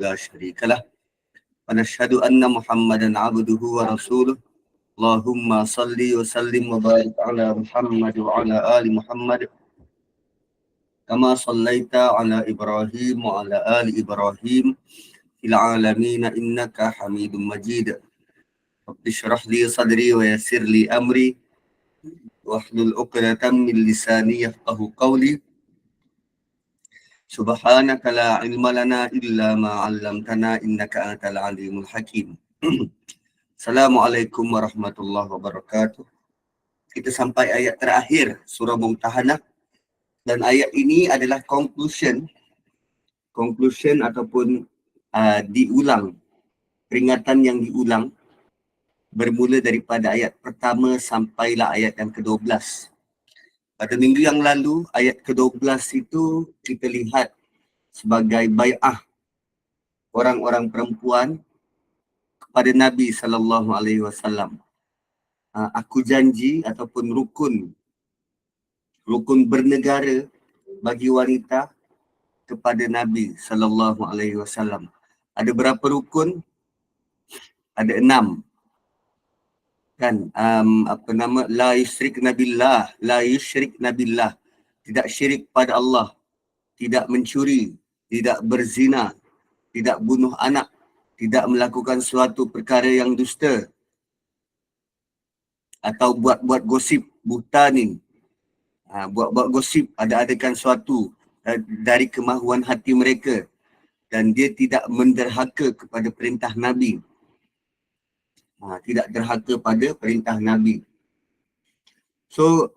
لا شريك له ونشهد أن محمدا عبده ورسوله اللهم صل وسلم وبارك على محمد وعلى آل محمد كما صليت على إبراهيم وعلى آل إبراهيم في العالمين إنك حميد مجيد رب اشرح لي صدري ويسر لي أمري واحلل عقدة من لساني يفقهوا قولي سبحانك لا علم لنا إلا ما علمتنا إنك أنت العليم الحكيم. Assalamualaikum warahmatullahi wabarakatuh. Kita sampai ayat terakhir surah Mumtahanah dan ayat ini adalah conclusion ataupun diulang, peringatan yang diulang bermula daripada ayat pertama sampailah ayat yang ke-12. Pada minggu yang lalu ayat ke-12 itu kita lihat sebagai bai'ah orang-orang perempuan kepada Nabi SAW. Aku janji ataupun rukun bernegara bagi wanita kepada Nabi SAW. Ada berapa rukun? Ada 6. Kan la yusyrik nabillah, tidak syirik pada Allah, tidak mencuri, tidak berzina, tidak bunuh anak, tidak melakukan suatu perkara yang dusta atau buat gosip buhtanin, buat gosip, ada-adakan suatu dari kemahuan hati mereka, dan dia tidak menderhaka kepada perintah Nabi. Tidak derhaka pada perintah Nabi. So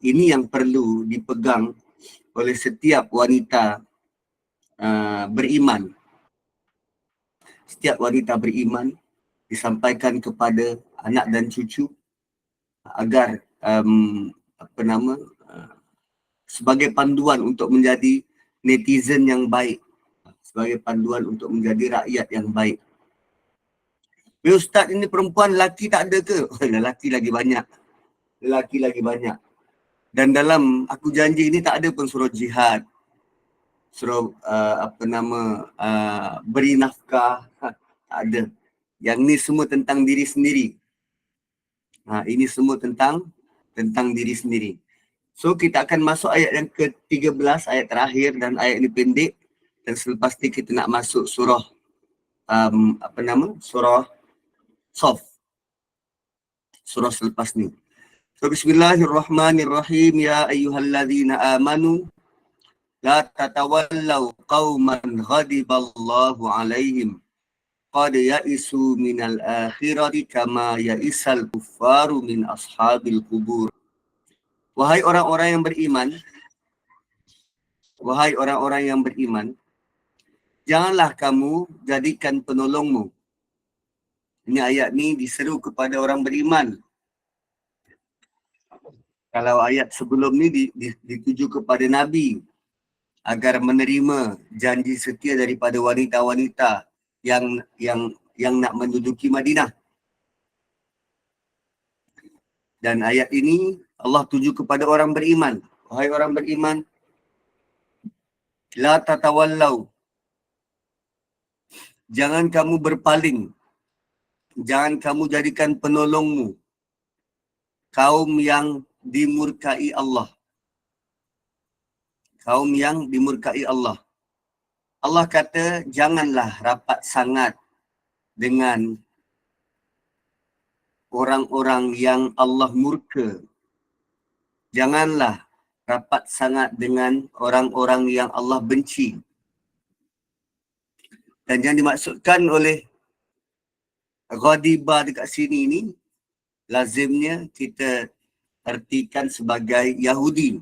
ini yang perlu dipegang oleh setiap wanita beriman. Setiap wanita beriman disampaikan kepada anak dan cucu agar sebagai panduan untuk menjadi netizen yang baik, sebagai panduan untuk menjadi rakyat yang baik. Ustaz, ini perempuan, lelaki tak ada ke? Lelaki lagi banyak. Dan dalam aku janji ini tak ada pun suruh jihad, suruh beri nafkah, tak ada. Yang ni semua tentang diri sendiri. Ini semua tentang diri sendiri. So kita akan masuk ayat yang ke-13, ayat terakhir, dan ayat ini pendek, dan selepas ni kita nak masuk surah surah Saf. Surah selepas ni. So bismillahirrahmanirrahim. Ya ayyuhalladzina amanu la tatawallaw qauman ghadiballahu alaihim qad ya'isu minal akhirati kama ya'isal kuffaru min ashabil kubur. Wahai orang-orang yang beriman, janganlah kamu jadikan penolongmu. Ini ayat ni diseru kepada orang beriman. Kalau ayat sebelum ni dituju kepada Nabi agar menerima janji setia daripada wanita-wanita yang nak menduduki Madinah. Dan ayat ini Allah tuju kepada orang beriman. Wahai orang beriman, la tatawallaw, jangan kamu berpaling, jangan kamu jadikan penolongmu kaum yang dimurkai Allah. Kaum yang dimurkai Allah. Allah kata janganlah rapat sangat dengan orang-orang yang Allah murka. Janganlah rapat sangat dengan orang-orang yang Allah benci. Dan yang dimaksudkan oleh ghadiba dekat sini ni, lazimnya kita artikan sebagai Yahudi.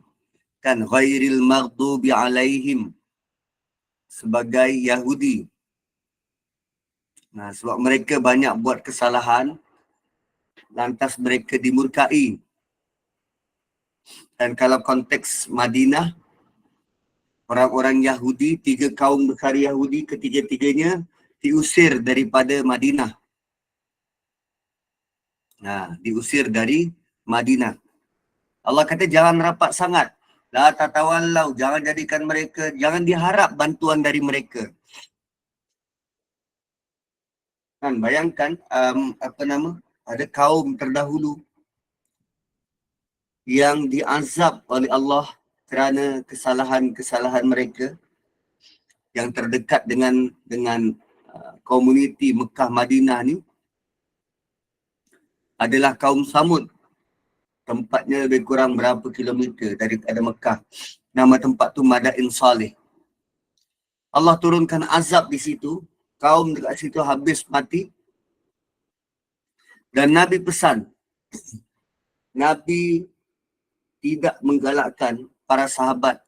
Kan, ghairil maghdubi alaihim, sebagai Yahudi. Sebab mereka banyak buat kesalahan, lantas mereka dimurkai. Dan kalau konteks Madinah, orang-orang Yahudi, 3 kaum besar Yahudi, ketiga-tiganya diusir daripada Madinah. Diusir dari Madinah. Allah kata jangan rapat sangat. La tatawallau, jangan jadikan mereka, jangan diharap bantuan dari mereka. Kan bayangkan ada kaum terdahulu yang diazab oleh Allah kerana kesalahan-kesalahan mereka yang terdekat dengan komuniti Mekah Madinah ni adalah kaum Samud. Tempatnya lebih kurang berapa kilometer daripada Mekah. Nama tempat tu Madain Saleh. Allah turunkan azab di situ. Kaum dekat situ habis mati. Dan Nabi pesan. Nabi tidak menggalakkan para sahabat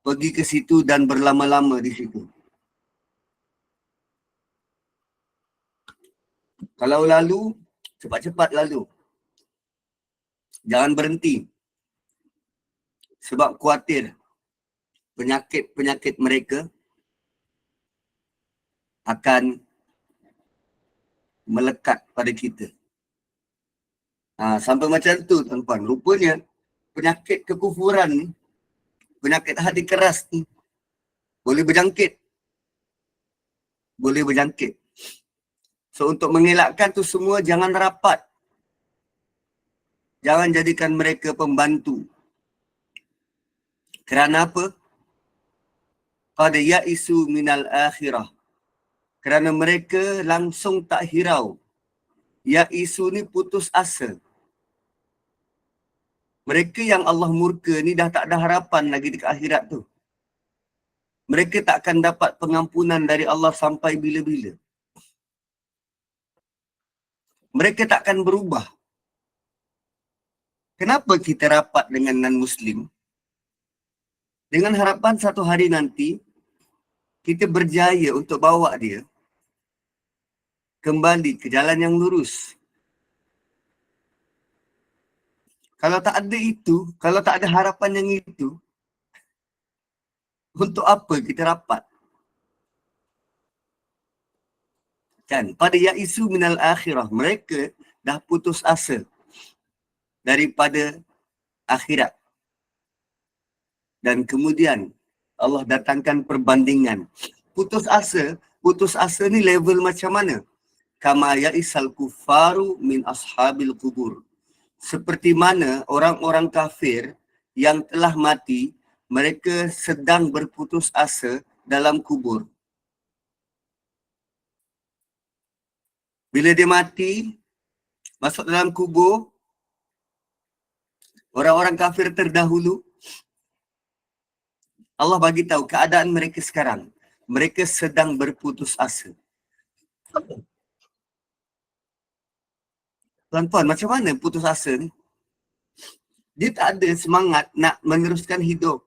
pergi ke situ dan berlama-lama di situ. Kalau lalu, cepat-cepat lalu. Jangan berhenti. Sebab khawatir penyakit-penyakit mereka akan melekat pada kita. Sampai macam tu tuan-tuan. Rupanya penyakit kekufuran ni, penyakit hati keras ni boleh berjangkit. Boleh berjangkit. So untuk mengelakkan tu semua jangan rapat. Jangan jadikan mereka pembantu. Kerana apa? Qad ya'isu minal akhirah. Kerana mereka langsung tak hirau. Ya'isu ni putus asa. Mereka yang Allah murka ni dah tak ada harapan lagi dekat akhirat tu. Mereka tak akan dapat pengampunan dari Allah sampai bila-bila. Mereka tak akan berubah. Kenapa kita rapat dengan non-Muslim? Dengan harapan satu hari nanti, kita berjaya untuk bawa dia kembali ke jalan yang lurus. Kalau tak ada itu, kalau tak ada harapan yang itu, untuk apa kita rapat? Kan? Pada ya'isu minal akhirah, mereka dah putus asa daripada akhirat. Dan kemudian Allah datangkan perbandingan. Putus asa ni level macam mana? Kama ya'isal kufaru min ashabil kubur. Seperti mana orang-orang kafir yang telah mati, mereka sedang berputus asa dalam kubur. Bila dia mati, masuk dalam kubur, orang-orang kafir terdahulu, Allah bagi tahu keadaan mereka sekarang. Mereka sedang berputus asa. Tuan-tuan, macam mana putus asa ni? Dia tak ada semangat nak meneruskan hidup.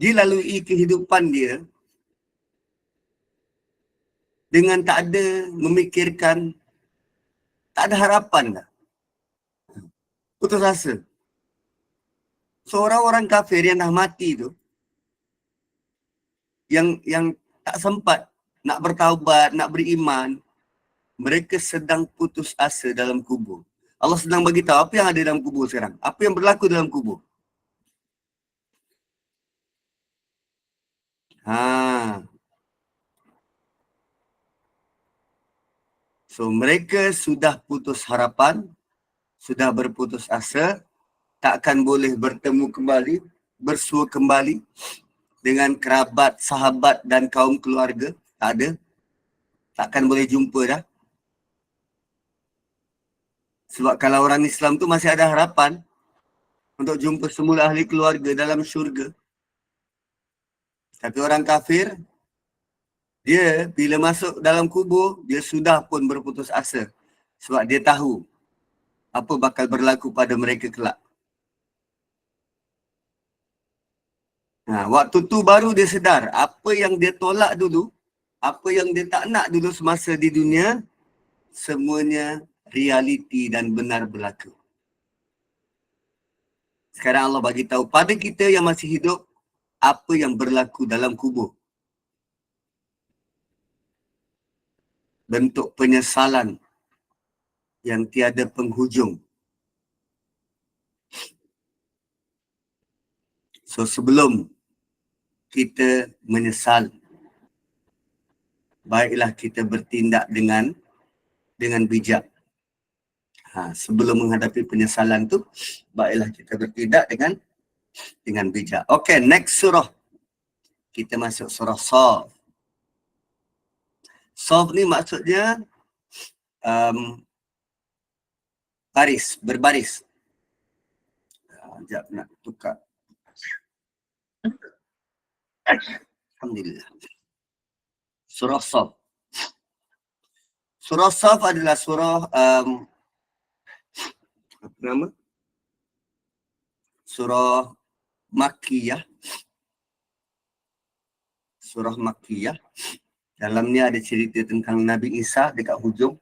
Dia lalui kehidupan dia dengan tak ada memikirkan, tak ada harapan dah. Putus asa. So orang-orang kafir yang dah mati tu, yang tak sempat nak bertaubat, nak beriman, mereka sedang putus asa dalam kubur. Allah sedang bagi tahu apa yang ada dalam kubur sekarang. Apa yang berlaku dalam kubur. So mereka sudah putus harapan, sudah berputus asa, takkan boleh bertemu kembali, bersua kembali dengan kerabat, sahabat dan kaum keluarga. Tak ada. Takkan boleh jumpa dah. Sebab kalau orang Islam tu masih ada harapan untuk jumpa semula ahli keluarga dalam syurga. Tapi orang kafir, dia bila masuk dalam kubur, dia sudah pun berputus asa. Sebab dia tahu apa bakal berlaku pada mereka kelak. Waktu tu baru dia sedar apa yang dia tolak dulu, apa yang dia tak nak dulu semasa di dunia, semuanya realiti dan benar berlaku. Sekarang Allah bagi tahu pada kita yang masih hidup, apa yang berlaku dalam kubur. Bentuk penyesalan yang tiada penghujung. So sebelum kita menyesal, baiklah kita bertindak dengan bijak. Sebelum menghadapi penyesalan tu, baiklah kita bertindak dengan bijak. Okay, next surah. Kita masuk surah Shaf. Shaf ni maksudnya berbaris. Sekejap nak tukar. Alhamdulillah. Surah Shaf. Surah Shaf adalah surah apa nama? Surah Makkiyah. Surah Makkiyah. Dalamnya ada cerita tentang Nabi Isa dekat hujung.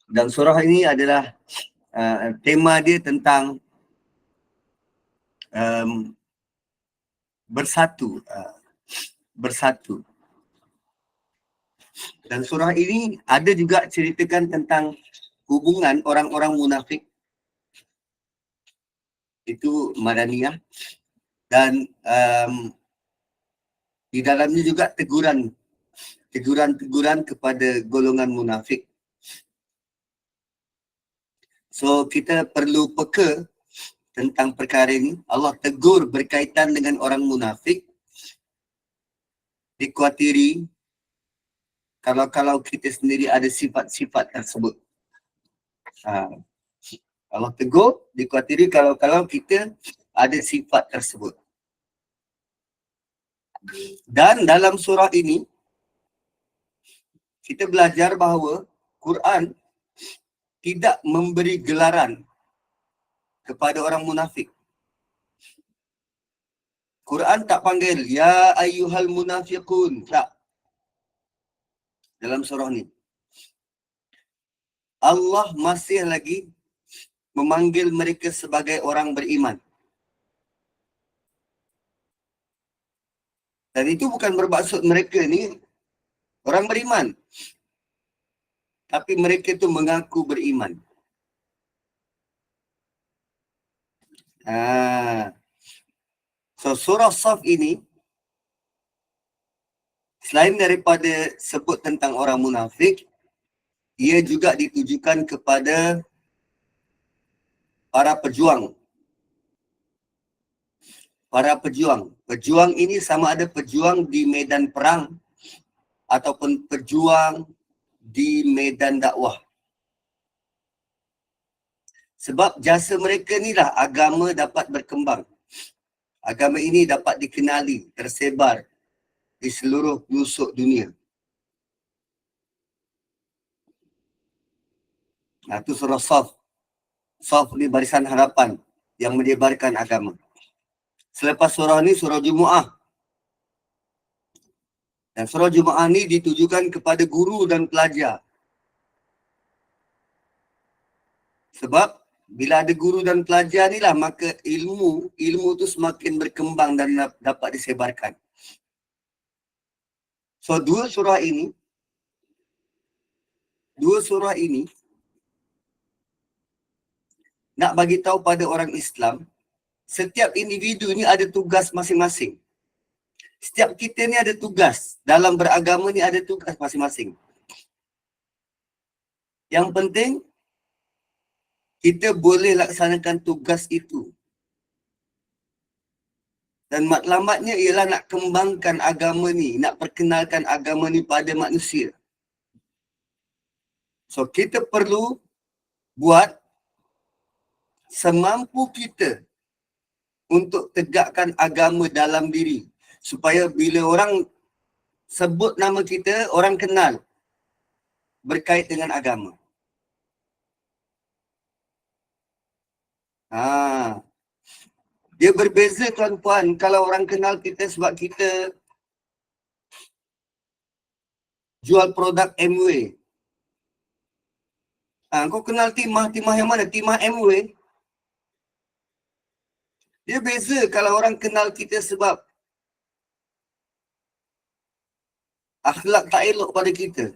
Dan surah ini adalah tema dia tentang bersatu. Dan surah ini ada juga ceritakan tentang hubungan orang-orang munafik. Itu Madaniyah. Dan di dalamnya juga teguran kepada golongan munafik. So kita perlu peka tentang perkara ini. Allah tegur berkaitan dengan orang munafik. Dikuatiri kalau kita sendiri ada sifat-sifat tersebut. Allah tegur, dikuatiri kalau kita ada sifat tersebut. Dan dalam surah ini, kita belajar bahawa Quran tidak memberi gelaran kepada orang munafik. Quran tak panggil, ya ayyuhal munafiqun. Tak. Dalam surah ni. Allah masih lagi memanggil mereka sebagai orang beriman. Dan itu bukan bermaksud mereka ni orang beriman. Tapi mereka tu mengaku beriman. So surah Shaf ini, selain daripada sebut tentang orang munafik, ia juga ditujukan kepada para pejuang. Para pejuang. Pejuang ini sama ada pejuang di medan perang ataupun pejuang di medan dakwah. Sebab jasa mereka ni lah agama dapat berkembang. Agama ini dapat dikenali, tersebar di seluruh pelosok dunia. Itu surah Shaf. Shaf ni barisan harapan yang menyebarkan agama. Selepas surah ni, surah Jumu'ah. Dan surah Jumu'ah ni ditujukan kepada guru dan pelajar. Sebab bila ada guru dan pelajar ni lah, maka ilmu tu semakin berkembang dan dapat disebarkan. So dua surah ini nak bagi tahu pada orang Islam, setiap individu ni ada tugas masing-masing. Setiap kita ni ada tugas. Dalam beragama ni ada tugas masing-masing. Yang penting, kita boleh laksanakan tugas itu. Dan matlamatnya ialah nak kembangkan agama ni, nak perkenalkan agama ni pada manusia. So kita perlu buat semampu kita untuk tegakkan agama dalam diri. Supaya bila orang sebut nama kita, orang kenal berkait dengan agama. Dia berbeza tuan-puan kalau orang kenal kita sebab kita jual produk MW. Kau kenal timah yang mana? Timah MW. Dia beza kalau orang kenal kita sebab akhlak tak elok pada kita.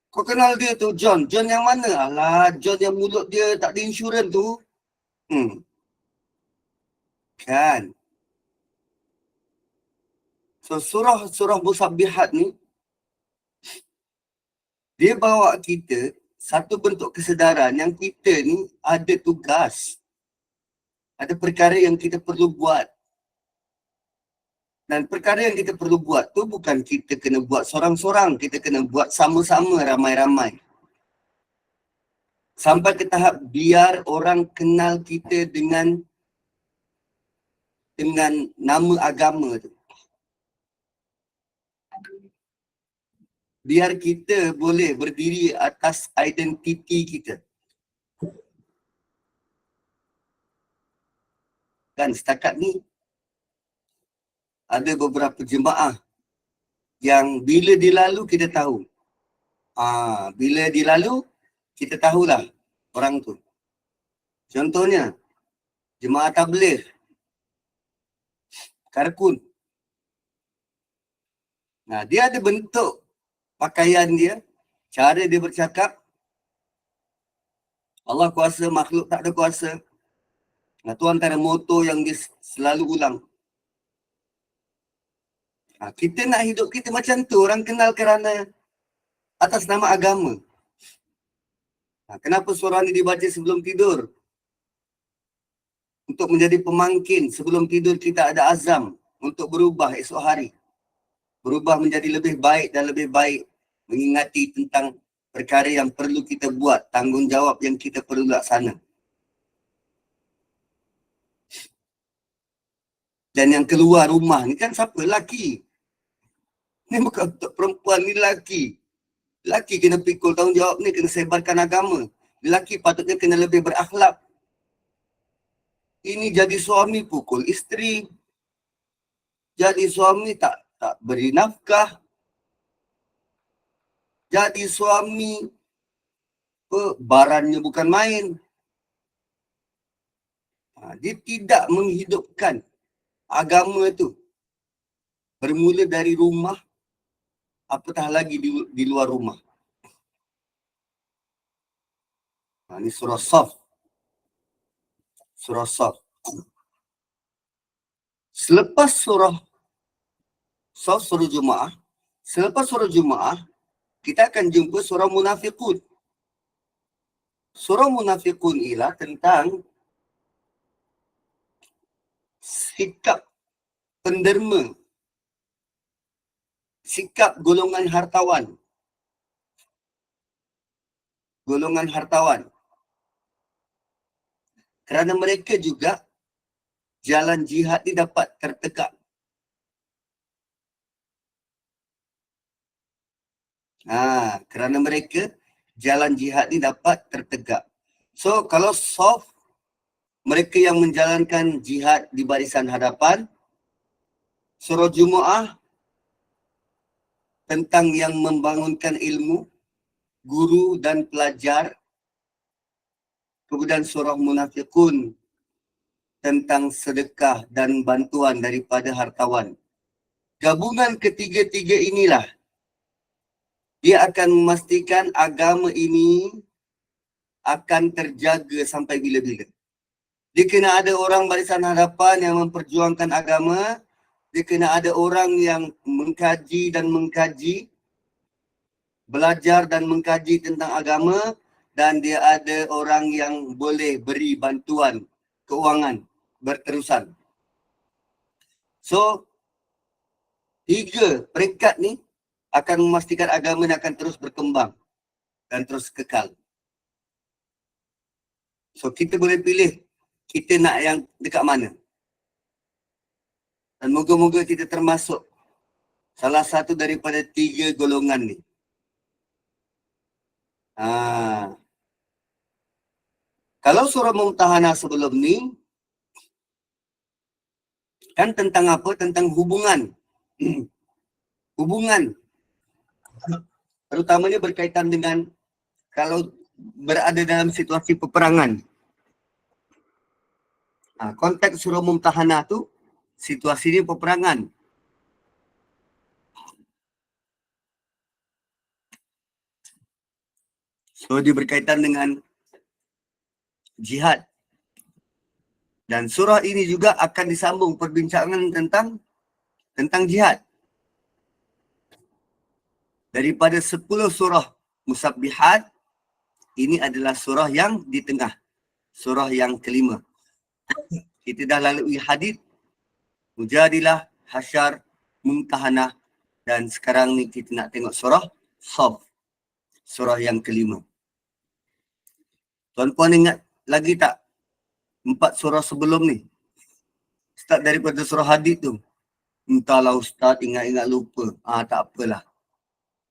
Kau kenal dia tu John. John yang mana? Alah, John yang mulut dia tak ada insurans tu. Kan. So surah Musabbihat ni, dia bawa kita satu bentuk kesedaran yang kita ni ada tugas. Ada perkara yang kita perlu buat. Dan perkara yang kita perlu buat tu bukan kita kena buat sorang-sorang. Kita kena buat sama-sama, ramai-ramai. Sampai ke tahap biar orang kenal kita dengan nama agama tu. Biar kita boleh berdiri atas identiti kita. Kan setakat ni ada beberapa jemaah yang bila dilalu kita tahu. Bila dilalu kita tahulah orang tu. Contohnya jemaah tabligh, Karkun. Dia ada bentuk pakaian dia, cara dia bercakap. Allah kuasa, makhluk tak ada kuasa. Itu antara moto yang dia selalu ulang. Kita nak hidup kita macam tu, orang kenal kerana atas nama agama. Kenapa surah ni dibaca sebelum tidur? Untuk menjadi pemangkin, sebelum tidur kita ada azam untuk berubah esok hari. Berubah menjadi lebih baik dan lebih baik. Mengingati tentang perkara yang perlu kita buat, tanggungjawab yang kita perlu laksana. Dan yang keluar rumah ni kan siapa? Laki. Ni bukan untuk perempuan, ni laki. Laki kena pikul tanggungjawab ni, kena sebarkan agama. Lelaki patutnya kena lebih berakhlak. Ini jadi suami pukul isteri. Jadi suami tak beri nafkah. Jadi suami barannya bukan main. Dia tidak menghidupkan agama tu. Bermula dari rumah, apatah lagi di luar rumah. Ini surah Saf. Surah Saf. Selepas surah Saf, surah Jumaah, selepas surah Jumaah, kita akan jumpa surah Munafiqun. Surah Munafiqun ialah tentang sikap penderma, sikap golongan hartawan. Golongan hartawan. Kerana mereka juga jalan jihad ni dapat tertekak. Kerana mereka jalan jihad ni dapat tertegak. So kalau soft, mereka yang menjalankan jihad di barisan hadapan. Surah Jumaah tentang yang membangunkan ilmu, guru dan pelajar. Kemudian surah Munafiqun tentang sedekah dan bantuan daripada hartawan. Gabungan ketiga-tiga inilah dia akan memastikan agama ini akan terjaga sampai bila-bila. Dia kena ada orang barisan hadapan yang memperjuangkan agama. Dia kena ada orang yang mengkaji dan mengkaji, belajar dan mengkaji tentang agama. Dan dia ada orang yang boleh beri bantuan keuangan berterusan. So, 3 peringkat ni akan memastikan agama ni akan terus berkembang dan terus kekal. So, kita boleh pilih kita nak yang dekat mana. Dan moga-moga kita termasuk salah satu daripada 3 golongan ni. Kalau surah Mumtahanah sebelum ni, kan tentang apa? Tentang hubungan. Hubungan. Terutamanya berkaitan dengan kalau berada dalam situasi peperangan. Konteks surah Mumtahanah tu, situasi ni peperangan. So dia berkaitan dengan jihad. Dan surah ini juga akan disambung perbincangan tentang jihad. Daripada 10 surah Musabbihat, ini adalah surah yang di tengah. Surah yang kelima. Kita dah lalui Hadid, Mujadilah, Hasyar, Mumtahanah, dan sekarang ni kita nak tengok surah Shaf. Surah yang kelima. Tuan-puan ingat lagi tak 4 surah sebelum ni? Start daripada surah Hadid tu. Entahlah Ustaz, ingat-ingat lupa. Tak apalah.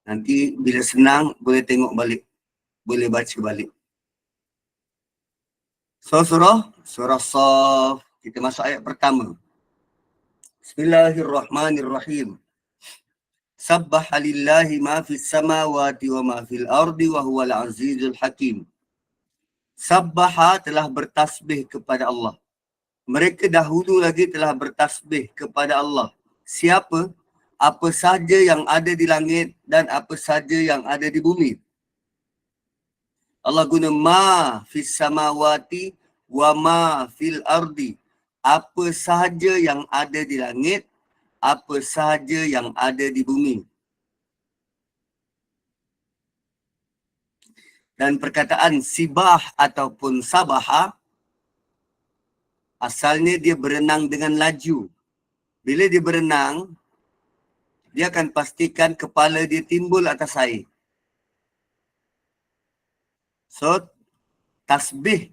Nanti bila senang, boleh tengok balik. Boleh baca balik. So, surah Shaf. Kita masuk ayat pertama. Bismillahirrahmanirrahim. Sabbaha lillahi ma fis samawati wa ma fil ardi wa huwal azizul hakim. Sabbaha telah bertasbih kepada Allah. Mereka dahulu lagi telah bertasbih kepada Allah. Siapa? Apa sahaja yang ada di langit dan apa sahaja yang ada di bumi. Allah guna ma fis samawati wa ma fil ardi. Apa sahaja yang ada di langit, apa sahaja yang ada di bumi. Dan perkataan sibah ataupun sabaha, asalnya dia berenang dengan laju. Bila dia berenang, dia akan pastikan kepala dia timbul atas air. So, tasbih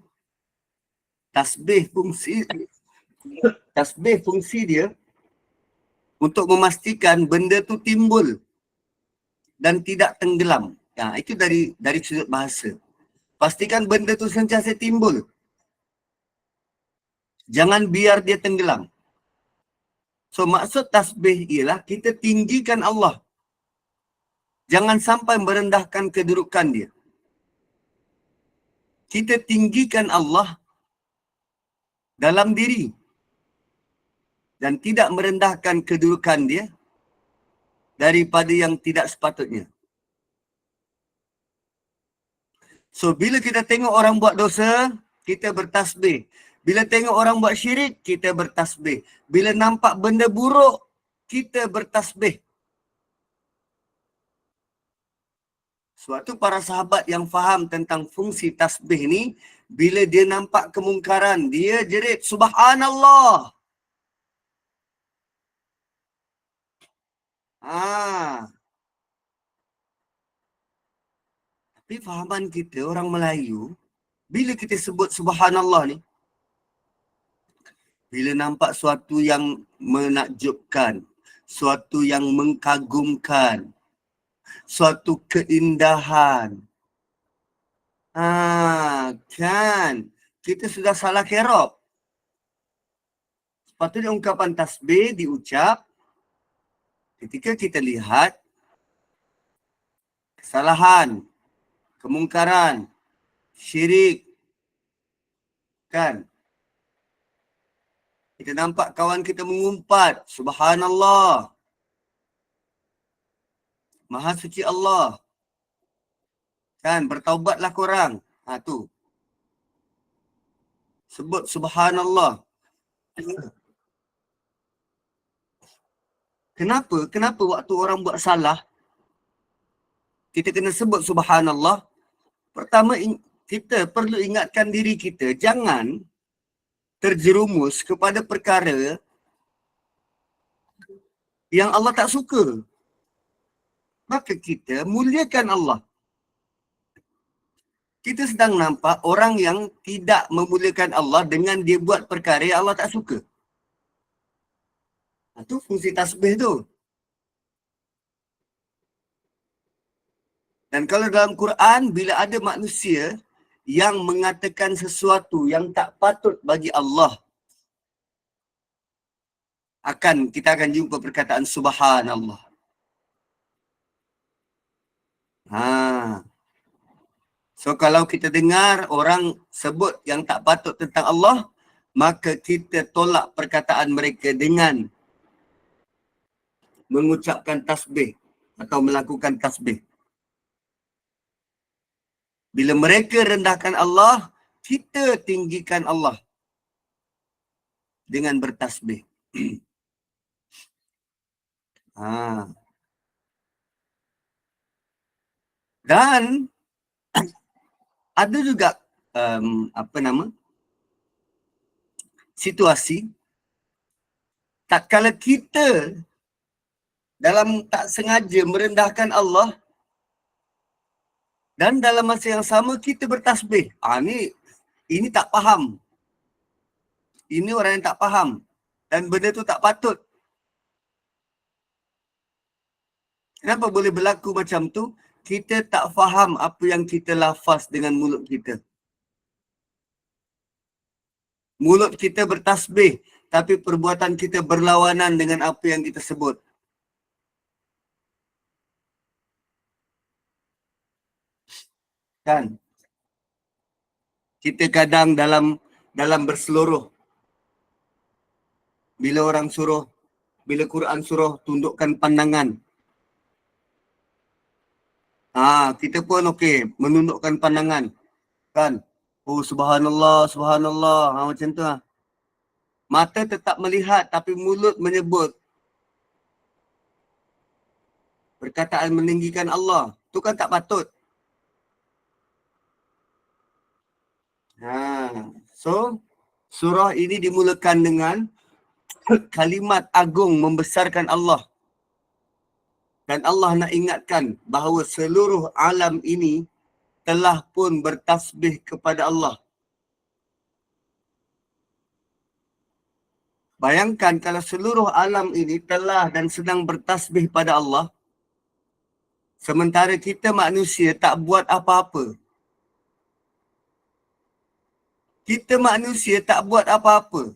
fungsi dia untuk memastikan benda tu timbul dan tidak tenggelam. Itu dari sudut bahasa. Pastikan benda tu sentiasa timbul. Jangan biar dia tenggelam. So, maksud tasbih ialah kita tinggikan Allah. Jangan sampai merendahkan kedudukan dia. Kita tinggikan Allah dalam diri dan tidak merendahkan kedudukan dia daripada yang tidak sepatutnya. So, bila kita tengok orang buat dosa, kita bertasbih. Bila tengok orang buat syirik, kita bertasbih. Bila nampak benda buruk, kita bertasbih. Sebab tu para sahabat yang faham tentang fungsi tasbih ni, bila dia nampak kemungkaran, dia jerit, Subhanallah. Tapi fahaman kita, orang Melayu, bila kita sebut Subhanallah ni, bila nampak suatu yang menakjubkan, suatu yang mengkagumkan, suatu keindahan, kan, kita sudah salah kerop. Sepatutnya ungkapan tasbih diucap ketika kita lihat kesalahan, kemungkaran, syirik, kan. Kita nampak kawan kita mengumpat, Subhanallah. Maha suci Allah. Kan, bertaubatlah korang. Tu. Sebut Subhanallah. Kenapa waktu orang buat salah, kita kena sebut Subhanallah? Pertama, kita perlu ingatkan diri kita, jangan terjerumus kepada perkara yang Allah tak suka. Maka kita muliakan Allah. Kita sedang nampak orang yang tidak memuliakan Allah dengan dia buat perkara yang Allah tak suka. Itu fungsi tasbih tu. Dan kalau dalam Quran, bila ada manusia yang mengatakan sesuatu yang tak patut bagi Allah, kita akan jumpa perkataan Subhanallah. So kalau kita dengar orang sebut yang tak patut tentang Allah, maka kita tolak perkataan mereka dengan mengucapkan tasbih atau melakukan tasbih. Bila mereka rendahkan Allah, kita tinggikan Allah. dengan bertasbih. Dan ada juga situasi tak kala kita dalam tak sengaja merendahkan Allah dan dalam masa yang sama kita bertasbih. Ini tak faham. Ini orang yang tak faham. Dan benda tu tak patut. Kenapa boleh berlaku macam tu? Kita tak faham apa yang kita lafaz dengan mulut kita. Mulut kita bertasbih, tapi perbuatan kita berlawanan dengan apa yang kita sebut. Kan? Kita kadang dalam berseluruh. Bila Quran suruh tundukkan pandangan. Kita pun okey, menundukkan pandangan. Kan? Oh, subhanallah, subhanallah. Macam tu lah. Mata tetap melihat, tapi mulut menyebut perkataan meninggikan Allah. Tu kan tak patut. So, surah ini dimulakan dengan kalimat agung membesarkan Allah. Dan Allah nak ingatkan bahawa seluruh alam ini telah pun bertasbih kepada Allah. Bayangkan kalau seluruh alam ini telah dan sedang bertasbih pada Allah, sementara kita manusia tak buat apa-apa. Kita manusia tak buat apa-apa.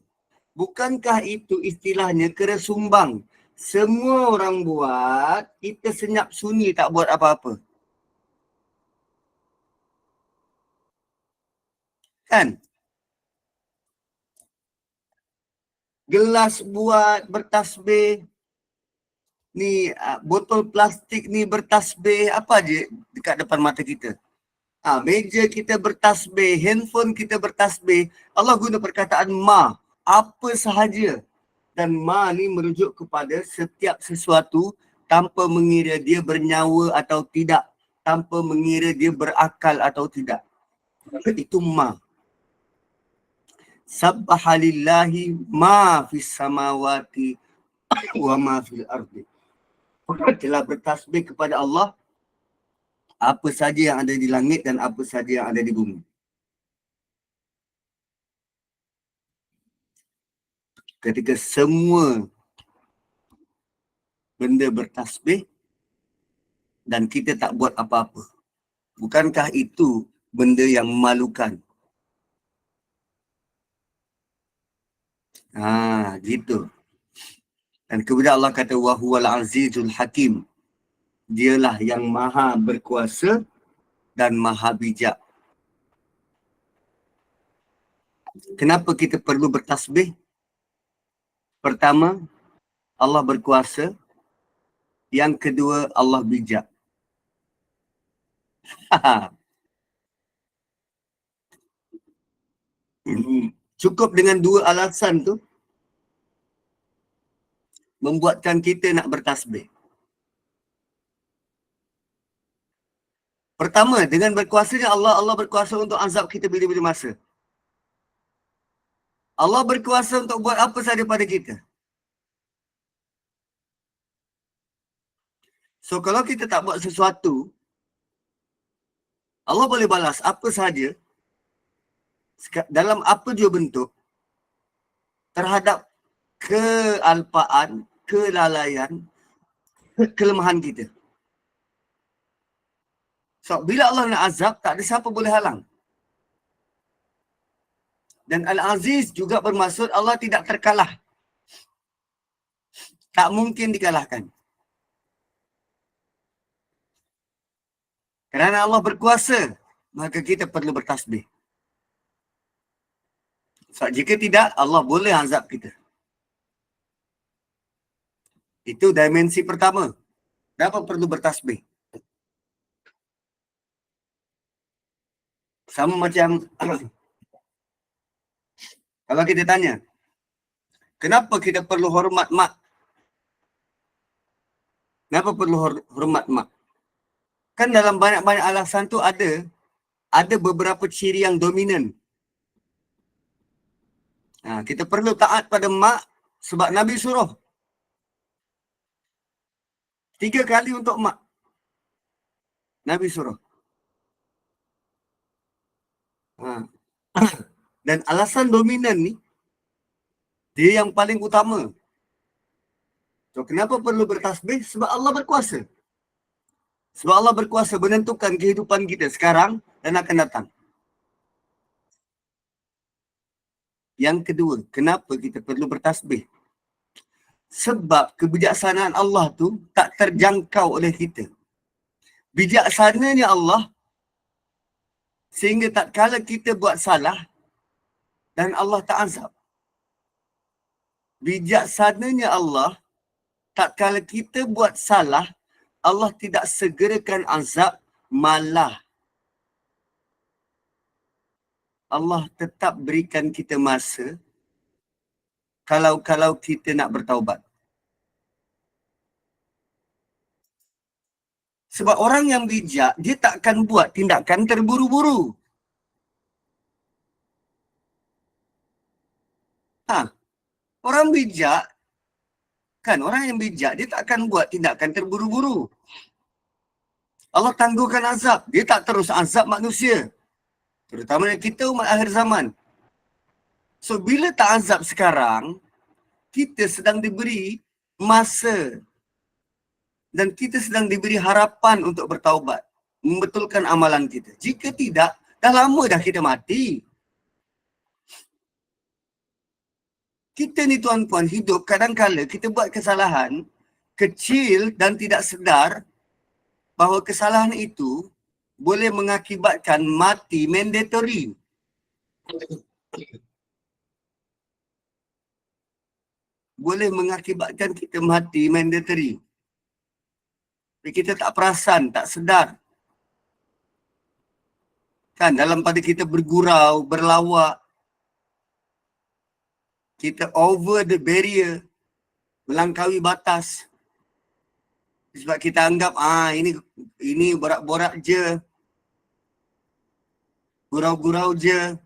Bukankah itu istilahnya kena sumbang? Semua orang buat, kita senyap sunyi tak buat apa-apa. Kan? Gelas buat bertasbih. Ni botol plastik ni bertasbih. Apa je dekat depan mata kita? Meja kita bertasbih, handphone kita bertasbih. Allah guna perkataan ma, apa sahaja. Dan ma ni merujuk kepada setiap sesuatu tanpa mengira dia bernyawa atau tidak, tanpa mengira dia berakal atau tidak. Itu ma. Sabbahalillahi ma fis samawati wa ma fil ardi. Telah bertasbih kepada Allah apa saja yang ada di langit dan apa saja yang ada di bumi. Ketika semua benda bertasbih dan kita tak buat apa-apa. Bukankah itu benda yang memalukan? Gitu. Dan kemudian Allah kata wa huwal azizul hakim. Dialah yang maha berkuasa dan maha bijak. Kenapa kita perlu bertasbih? Pertama, Allah berkuasa. Yang kedua, Allah bijak. Cukup dengan dua alasan tu membuatkan kita nak bertasbih. Pertama, dengan berkuasanya Allah berkuasa untuk azab kita bila-bila masa. Allah berkuasa untuk buat apa saja pada kita. So, kalau kita tak buat sesuatu, Allah boleh balas apa saja dalam apa jua bentuk terhadap kealpaan, kelalaian, kelemahan kita. So, bila Allah nak azab, tak ada siapa boleh halang. Dan Al-Aziz juga bermaksud Allah tidak terkalah. Tak mungkin dikalahkan. Kerana Allah berkuasa, maka kita perlu bertasbih. So, jika tidak, Allah boleh azab kita. Itu dimensi pertama. Kenapa perlu bertasbih? Sama macam kalau kita tanya, Kenapa kita perlu hormat mak? Kenapa perlu hormat mak? Kan dalam banyak-banyak alasan tu ada beberapa ciri yang dominan. Kita perlu taat pada mak sebab Nabi suruh 3 kali untuk mak. Nabi suruh. Dan alasan dominan ni, dia yang paling utama. So, kenapa perlu bertasbih? Sebab Allah berkuasa. Sebab Allah berkuasa menentukan kehidupan kita sekarang dan akan datang. Yang kedua, kenapa kita perlu bertasbih? Sebab kebijaksanaan Allah tu tak terjangkau oleh kita. Bijaksananya Allah sehingga tak kala kita buat salah dan Allah tak azab. Bijaksananya Allah tak kala kita buat salah, Allah tidak segerakan azab, malah Allah tetap berikan kita masa kalau kita nak bertaubat. Sebab orang yang bijak, dia tak akan buat tindakan terburu-buru. Orang bijak, orang yang bijak, dia tak akan buat tindakan terburu-buru. Allah tangguhkan azab, dia tak terus azab manusia. Terutama kita umat akhir zaman. So, bila tak azab sekarang, kita sedang diberi masa dan kita sedang diberi harapan untuk bertaubat, membetulkan amalan kita. Jika tidak, dah lama dah kita mati. Kita ni tuan-tuan hidup, kadang-kala kita buat kesalahan kecil dan tidak sedar bahawa kesalahan itu boleh mengakibatkan mati mandatory. Boleh mengakibatkan kita mati mandatory. Kita tak perasan, tak sedar. Kan dalam pada kita bergurau, berlawak, kita over the barrier, melangkaui batas. Sebab kita anggap ini borak-borak je, gurau-gurau je.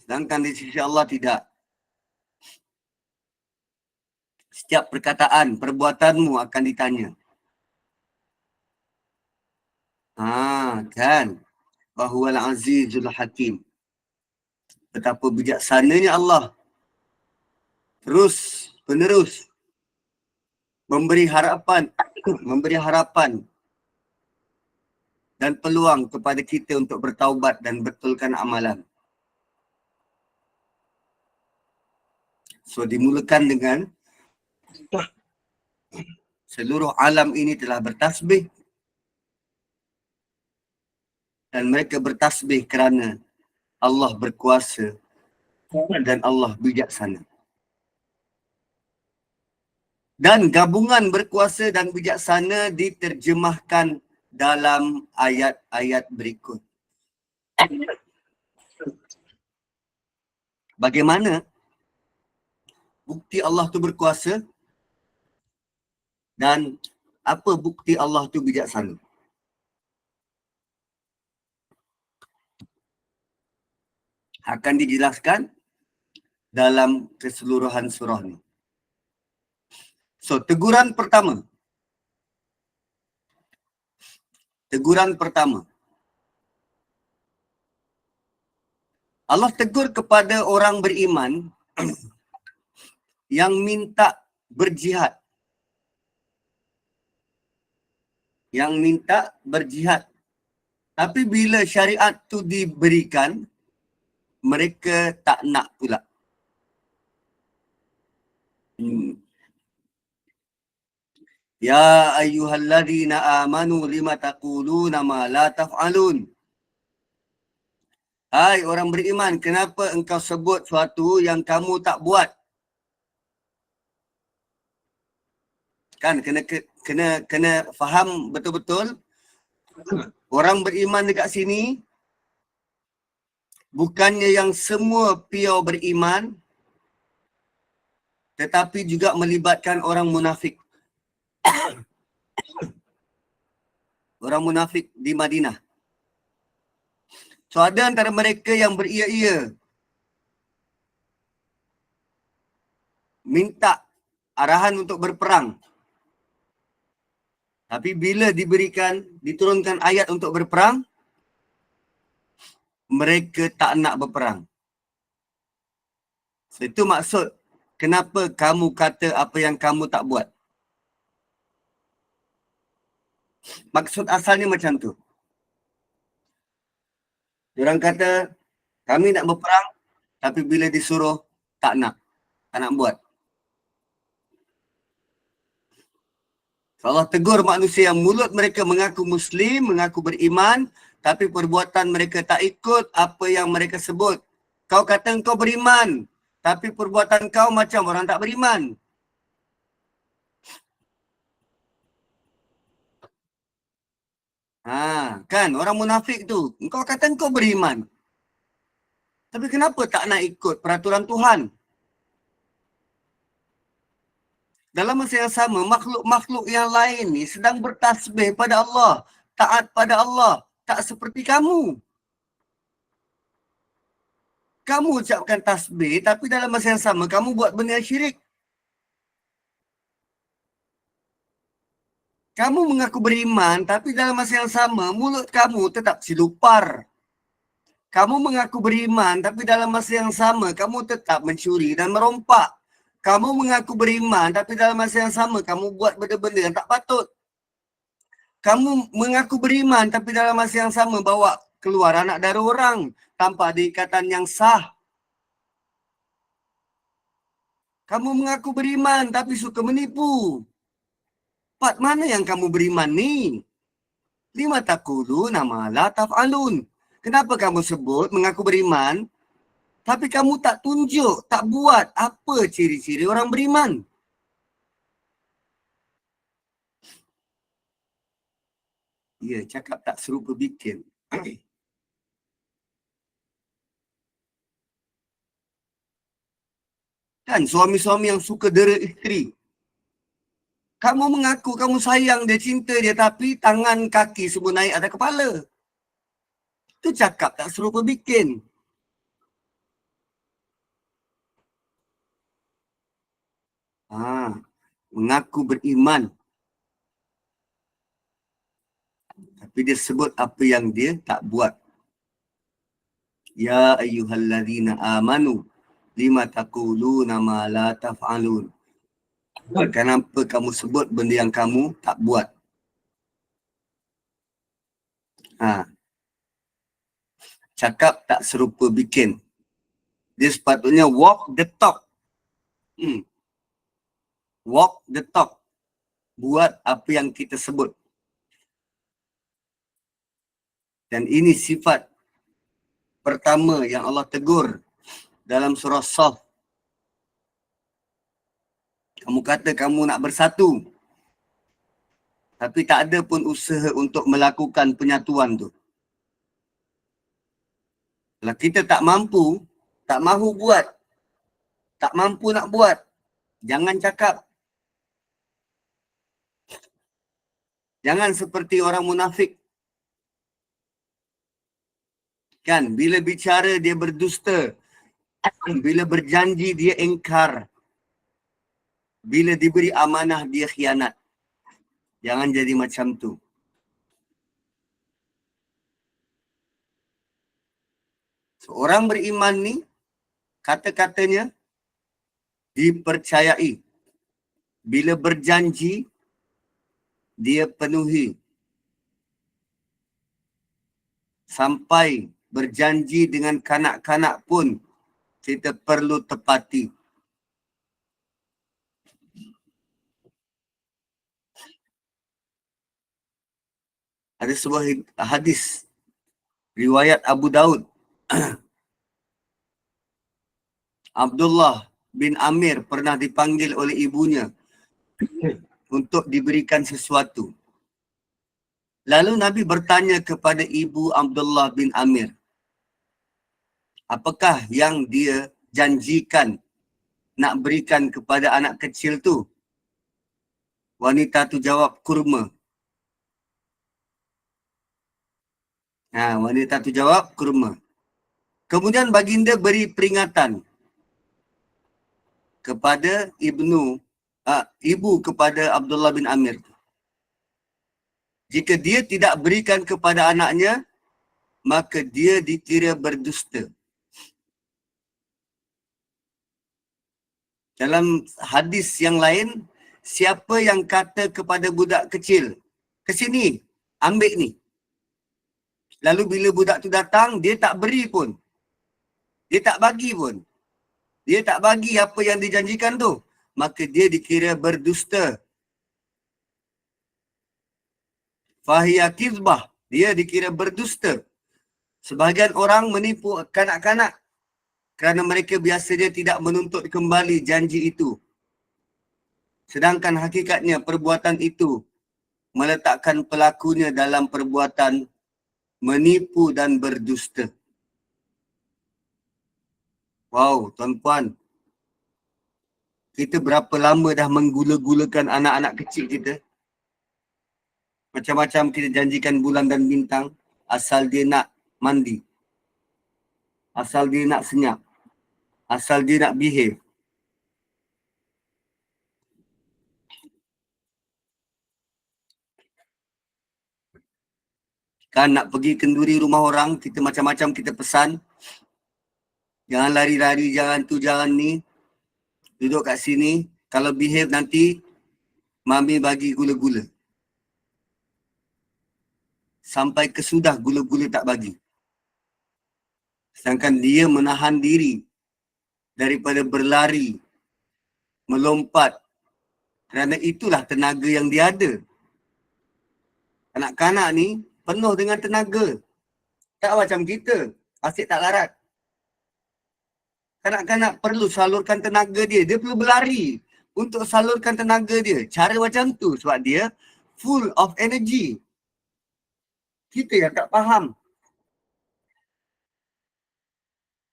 Sedangkan di sisi Allah tidak. Setiap perkataan, perbuatanmu akan ditanya. Kan? Wahuwal azizul hakim. Betapa bijaksananya Allah. Terus, penerus. Memberi harapan dan peluang kepada kita untuk bertaubat dan betulkan amalan. So, dimulakan dengan seluruh alam ini telah bertasbih dan mereka bertasbih kerana Allah berkuasa dan Allah bijaksana. Dan gabungan berkuasa dan bijaksana diterjemahkan dalam ayat-ayat berikut. Bagaimana bukti Allah tu berkuasa dan apa bukti Allah tu bijaksana? Akan dijelaskan dalam keseluruhan surah ni. So, teguran pertama. Allah tegur kepada orang beriman yang minta berjihad. Tapi bila syariat tu diberikan, mereka tak nak pula. Ya ayyuhalladzina amanu lima taquluna ma la taf'alun. Hai orang beriman, kenapa engkau sebut sesuatu yang kamu tak buat? Kan kena faham betul-betul. Orang beriman dekat sini bukannya yang semua pure beriman, tetapi juga melibatkan orang munafik. Orang munafik di Madinah. So ada antara mereka yang beria-ia minta arahan untuk berperang. Tapi bila diturunkan ayat untuk berperang, mereka tak nak berperang. So, itu maksud kenapa kamu kata apa yang kamu tak buat. Maksud asalnya macam tu. Diorang kata, kami nak berperang, tapi bila disuruh, tak nak buat. So, Allah tegur manusia yang mulut mereka mengaku Muslim, mengaku beriman, tapi perbuatan mereka tak ikut apa yang mereka sebut. Kau kata kau beriman, tapi perbuatan kau macam orang tak beriman. Kan orang munafik tu, kau kata kau beriman, tapi kenapa tak nak ikut peraturan Tuhan? Dalam masa yang sama, makhluk-makhluk yang lain ni sedang bertasbih pada Allah, taat pada Allah, tak seperti kamu. Kamu ucapkan tasbih, tapi dalam masa yang sama, kamu buat benda yang syirik. Kamu mengaku beriman, tapi dalam masa yang sama, mulut kamu tetap silupar. Kamu mengaku beriman, tapi dalam masa yang sama, kamu tetap mencuri dan merompak. Kamu mengaku beriman, tapi dalam masa yang sama, kamu buat benda-benda yang tak patut. Kamu mengaku beriman, tapi dalam masa yang sama, bawa keluar anak dara orang tanpa ada ikatan yang sah. Kamu mengaku beriman, tapi suka menipu. Part mana yang kamu beriman ni? Lima taquluna ma la taf'alun. Kenapa kamu sebut mengaku beriman, tapi kamu tak tunjuk, tak buat apa ciri-ciri orang beriman? Ya, cakap tak serupa bikin. Kan suami-suami yang suka dera isteri. Kamu mengaku kamu sayang dia, cinta dia, tapi tangan kaki semua naik atas kepala. Itu cakap tak serupa bikin. Mengaku beriman, tapi dia sebut apa yang dia tak buat. Ya ayyuhalladzina amanu lima taquluna ma la taf'alun. Kenapa kamu sebut benda yang kamu tak buat? Cakap tak serupa bikin. Dia sepatutnya walk the talk. Walk the talk. Buat apa yang kita sebut. Dan ini sifat pertama yang Allah tegur dalam surah Shaf. Kamu kata kamu nak bersatu, tapi tak ada pun usaha untuk melakukan penyatuan tu. Kalau kita tak mampu, tak mahu buat, tak mampu nak buat, jangan cakap. Jangan seperti orang munafik. Kan, bila bicara dia berdusta. Bila berjanji dia ingkar. Bila diberi amanah dia khianat. Jangan jadi macam tu. Seorang beriman ni, kata-katanya dipercayai. Bila berjanji, dia penuhi. Sampai berjanji dengan kanak-kanak pun, kita perlu tepati. Ada sebuah hadis riwayat Abu Daud. Abdullah bin Amir pernah dipanggil oleh ibunya untuk diberikan sesuatu. Lalu Nabi bertanya kepada ibu Abdullah bin Amir, apakah yang dia janjikan nak berikan kepada anak kecil tu? Wanita tu jawab, kurma. Wanita tu jawab, kurma. Kemudian baginda beri peringatan kepada ibu kepada Abdullah bin Amir. Jika dia tidak berikan kepada anaknya, maka dia dikira berdusta. Dalam hadis yang lain, siapa yang kata kepada budak kecil, ke sini, ambil ni. Lalu bila budak tu datang, dia tak beri pun. Dia tak bagi pun. Dia tak bagi apa yang dijanjikan tu. Maka dia dikira berdusta. Fahiya kizbah. Dia dikira berdusta. Sebahagian orang menipu kanak-kanak kerana mereka biasanya tidak menuntut kembali janji itu. Sedangkan hakikatnya perbuatan itu meletakkan pelakunya dalam perbuatan menipu dan berdusta. Wow, tuan-puan. Kita berapa lama dah menggula-gulakan anak-anak kecil kita? Macam-macam kita janjikan bulan dan bintang, asal dia nak mandi. Asal dia nak senyap. Asal dia nak behave. Kan nak pergi kenduri rumah orang, kita macam-macam kita pesan. Jangan lari-lari, jangan tu, jangan ni. Duduk kat sini. Kalau behave nanti, mami bagi gula-gula. Sampai kesudah gula-gula tak bagi. Sedangkan dia menahan diri daripada berlari, melompat. Kerana itulah tenaga yang dia ada. Kanak-kanak ni penuh dengan tenaga. Tak macam kita, asyik tak larat. Kanak-kanak perlu salurkan tenaga dia. Dia perlu berlari untuk salurkan tenaga dia. Cara macam tu sebab dia full of energy. Kita yang tak faham.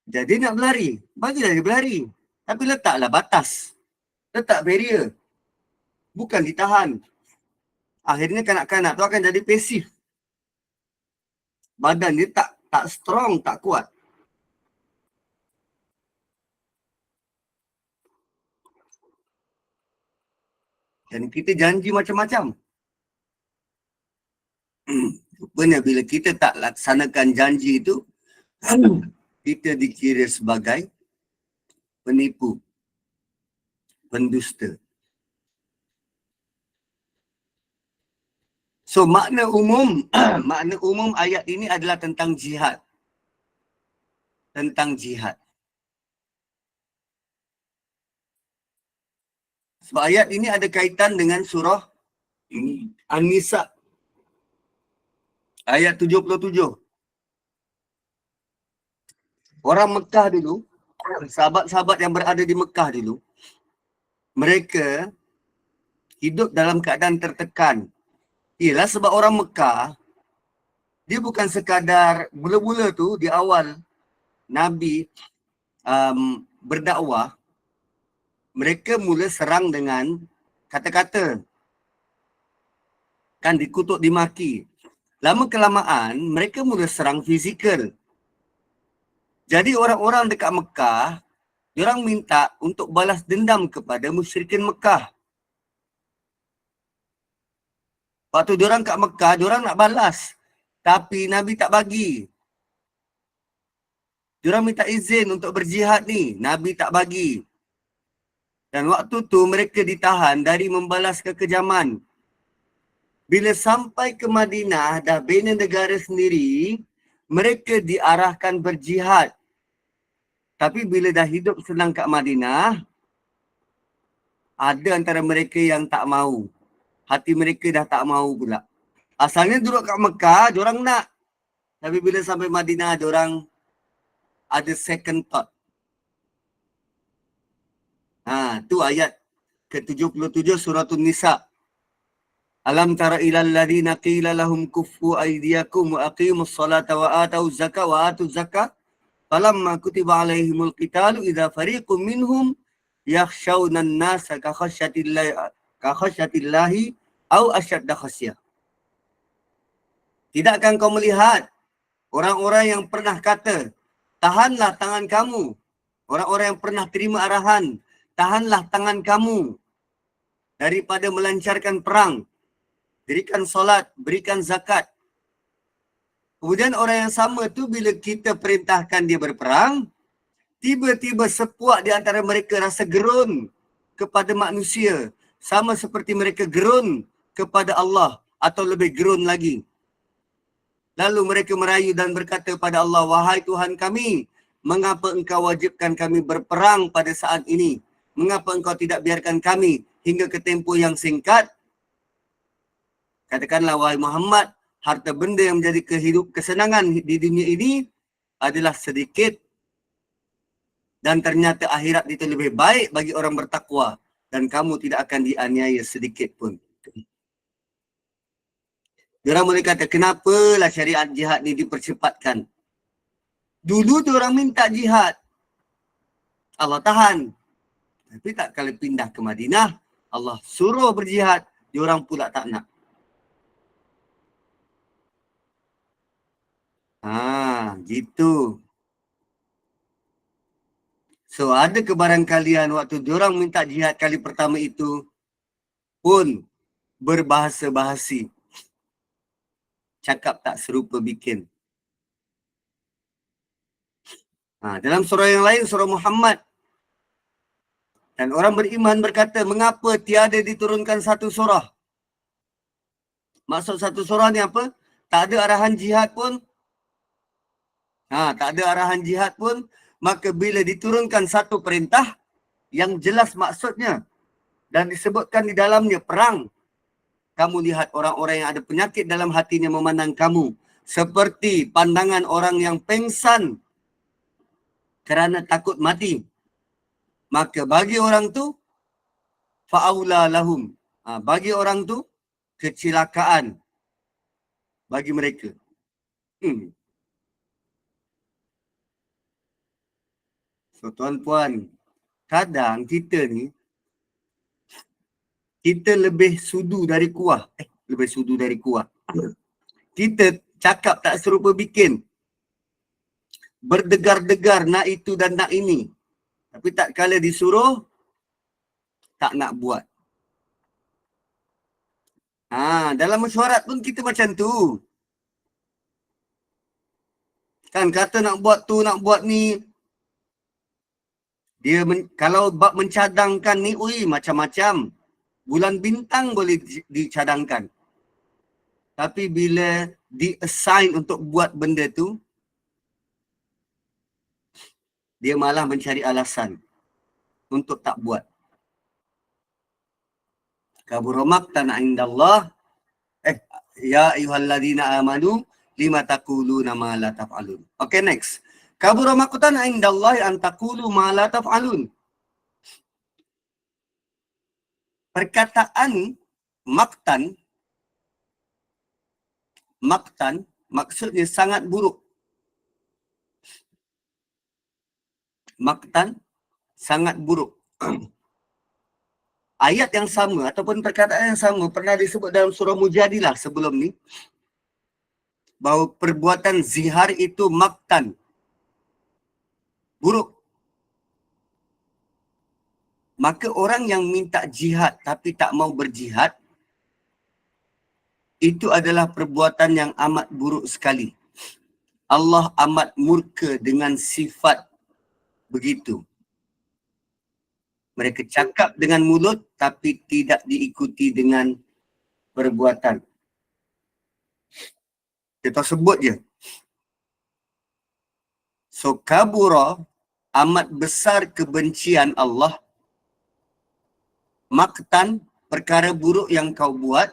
Jadi nak berlari, bagilah dia berlari. Tapi letaklah batas. Letak barrier. Bukan ditahan. Akhirnya kanak-kanak tu akan jadi pasif. Badan dia tak strong, tak kuat. Dan kita janji macam-macam. Rupanya bila kita tak laksanakan janji itu, kita dikira sebagai penipu, pendusta. So makna umum ayat ini adalah tentang jihad. Tentang jihad. Sebab ayat ini ada kaitan dengan surah An-Nisa. Ayat 77. Orang Mekah dulu, sahabat-sahabat yang berada di Mekah dulu, mereka hidup dalam keadaan tertekan. Ialah sebab orang Mekah, dia bukan sekadar mula-mula tu di awal Nabi berdakwah, mereka mula serang dengan kata-kata. Kan dikutuk, dimaki. Lama kelamaan, mereka mula serang fizikal. Jadi orang-orang dekat Mekah, diorang minta untuk balas dendam kepada musyrikin Mekah. Waktu diorang kat Mekah, diorang nak balas. Tapi Nabi tak bagi. Diorang minta izin untuk berjihad ni. Nabi tak bagi. Dan waktu tu mereka ditahan dari membalas kekejaman. Bila sampai ke Madinah, dah bina negara sendiri, mereka diarahkan berjihad. Tapi bila dah hidup senang kat Madinah, ada antara mereka yang tak mau. Hati mereka dah tak mau pula. Asalnya duduk kat Mekah, diorang nak. Tapi bila sampai Madinah, diorang ada second thought. Tu ayat ke-77 surah An-Nisa. Alam tara ilal ladhina qila lahum kuffu aydiyakum wa aqimus salata wa atau zakah falamma kutiba alaihimul qitalu idza fariqum minhum yakhshawna an-nasa ka khasyatillahi au asyadda khasyah. Tidakkah kau melihat orang-orang yang pernah kata, tahanlah tangan kamu. Orang-orang yang pernah terima arahan, tahanlah tangan kamu daripada melancarkan perang. Dirikan solat, berikan zakat. Kemudian orang yang sama tu bila kita perintahkan dia berperang, tiba-tiba sepuak di antara mereka rasa gerun kepada manusia. Sama seperti mereka gerun kepada Allah atau lebih gerun lagi. Lalu mereka merayu dan berkata pada Allah, wahai Tuhan kami, mengapa engkau wajibkan kami berperang pada saat ini? Mengapa engkau tidak biarkan kami hingga ke tempoh yang singkat? Katakanlah, wahai Muhammad, harta benda yang menjadi kesenangan di dunia ini adalah sedikit dan ternyata akhirat itu lebih baik bagi orang bertakwa dan kamu tidak akan dianiaya sedikit pun. Diorang boleh kata, kenapalah syariat jihad ni dipercepatkan? Dulu tu orang minta jihad, Allah tahan. Tapi tak kala pindah ke Madinah, Allah suruh berjihad, diorang pula tak nak. Gitu. So ada kebarangkalian waktu diorang minta jihad kali pertama itu pun berbahasa bahasi. Cakap tak serupa bikin. Dalam surah yang lain, surah Muhammad. Dan orang beriman berkata, mengapa tiada diturunkan satu surah? Maksud satu surah ni apa? Tak ada arahan jihad pun. Tak ada arahan jihad pun. Maka bila diturunkan satu perintah yang jelas maksudnya dan disebutkan di dalamnya perang, kamu lihat orang-orang yang ada penyakit dalam hatinya memandang kamu seperti pandangan orang yang pengsan kerana takut mati. Maka bagi orang tu, fa'aula lahum. Bagi orang tu, kecelakaan bagi mereka. So tuan-puan, kadang kita ni, kita lebih sudu dari kuah. Lebih sudu dari kuah. Kita cakap tak serupa bikin. Berdegar-degar nak itu dan nak ini. Tapi tak kala disuruh, tak nak buat. Dalam mesyuarat pun kita macam tu. Kan kata nak buat tu, nak buat ni. Dia kalau bab mencadangkan ni, macam-macam. Bulan bintang boleh dicadangkan. Tapi bila di-assign untuk buat benda tu, dia malah mencari alasan untuk tak buat. Kabura maqtan 'indallah. Ya ayyuhalladzina amanu lima taquluna ma la taf'alun. Okay, next. Kabura maqtan 'indallah an taqulu ma la taf'alun. Perkataan maktan maksudnya sangat buruk. Maktan sangat buruk. Ayat yang sama ataupun perkataan yang sama pernah disebut dalam surah Mujadilah sebelum ni, bahawa perbuatan zihar itu maktan, buruk. Maka orang yang minta jihad tapi tak mau berjihad, itu adalah perbuatan yang amat buruk sekali. Allah amat murka dengan sifat begitu. Mereka cakap dengan mulut tapi tidak diikuti dengan perbuatan. Kita sebut je. So kabura, amat besar kebencian Allah. Maktan, perkara buruk yang kau buat.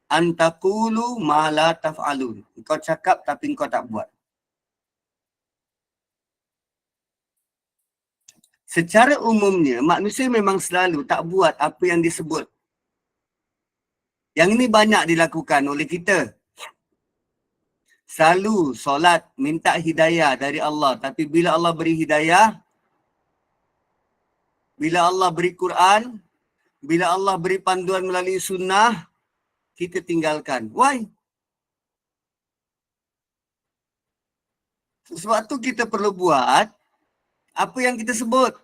Antaqulu ma la taf'alun. Kau cakap tapi kau tak buat. Secara umumnya, manusia memang selalu tak buat apa yang disebut. Yang ini banyak dilakukan oleh kita. Selalu solat minta hidayah dari Allah. Tapi bila Allah beri hidayah, Bila Allah beri Quran, bila Allah beri panduan melalui sunnah, kita tinggalkan. Why? Sebab tu kita perlu buat apa yang kita sebut.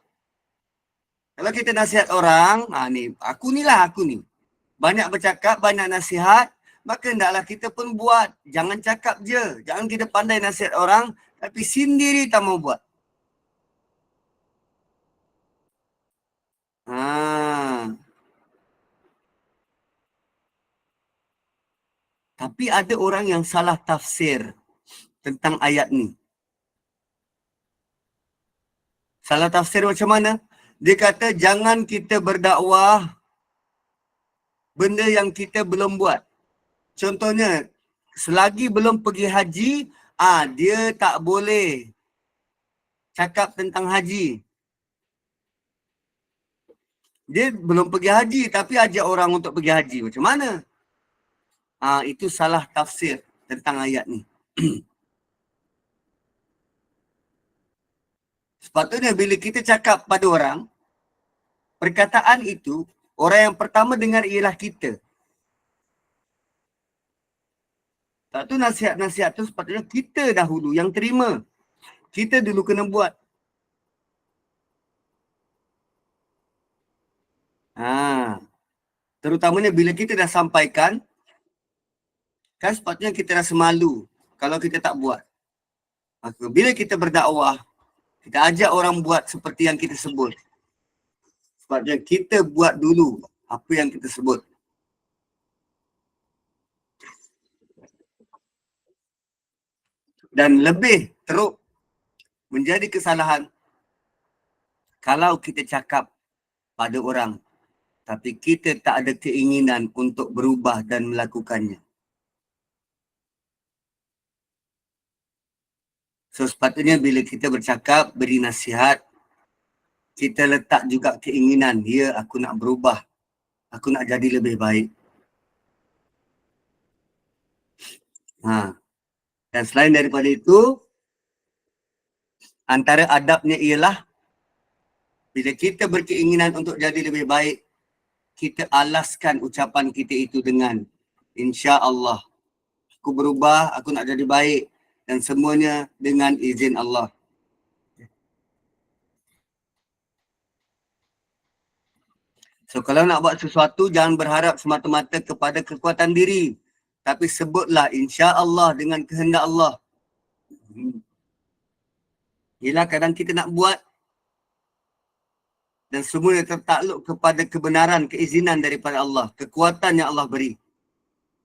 Kalau kita nasihat orang, ni, aku ni. Banyak bercakap, banyak nasihat, maka hendaklah kita pun buat. Jangan cakap je. Jangan kita pandai nasihat orang, tapi sendiri tak mau buat. Tapi ada orang yang salah tafsir tentang ayat ni. Salah tafsir macam mana? Dia kata jangan kita berdakwah benda yang kita belum buat. Contohnya, selagi belum pergi haji, dia tak boleh cakap tentang haji. Dia belum pergi haji tapi ajak orang untuk pergi haji. Macam mana? Itu salah tafsir tentang ayat ni. Sepatutnya bila kita cakap pada orang, perkataan itu, orang yang pertama dengar ialah kita. Tak tu nasihat-nasihat tu sepatutnya kita dahulu yang terima. Kita dulu kena buat. Terutamanya bila kita dah sampaikan, kan sepatutnya kita rasa malu kalau kita tak buat. Maka bila kita berdakwah, kita ajak orang buat seperti yang kita sebut. Sepatutnya kita buat dulu apa yang kita sebut. Dan lebih teruk menjadi kesalahan kalau kita cakap pada orang tapi kita tak ada keinginan untuk berubah dan melakukannya. So sepatutnya bila kita bercakap, beri nasihat, kita letak juga keinginan, ya aku nak berubah, aku nak jadi lebih baik. Dan selain daripada itu, antara adabnya ialah bila kita berkeinginan untuk jadi lebih baik, kita alaskan ucapan kita itu dengan insya-Allah. Aku berubah, aku nak jadi baik dan semuanya dengan izin Allah. So kalau nak buat sesuatu, jangan berharap semata-mata kepada kekuatan diri. Tapi sebutlah insya-Allah dengan kehendak Allah. Yelah kadang kita nak buat dan semuanya tertakluk kepada kebenaran, keizinan daripada Allah. Kekuatan yang Allah beri.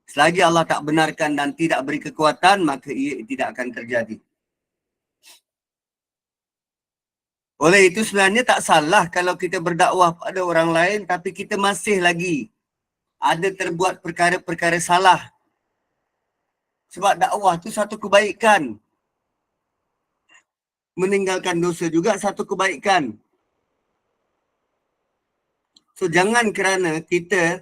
Selagi Allah tak benarkan dan tidak beri kekuatan, maka ia tidak akan terjadi. Oleh itu sebenarnya tak salah kalau kita berdakwah pada orang lain tapi kita masih lagi ada terbuat perkara-perkara salah. Sebab dakwah tu satu kebaikan. Meninggalkan dosa juga satu kebaikan. So jangan kerana kita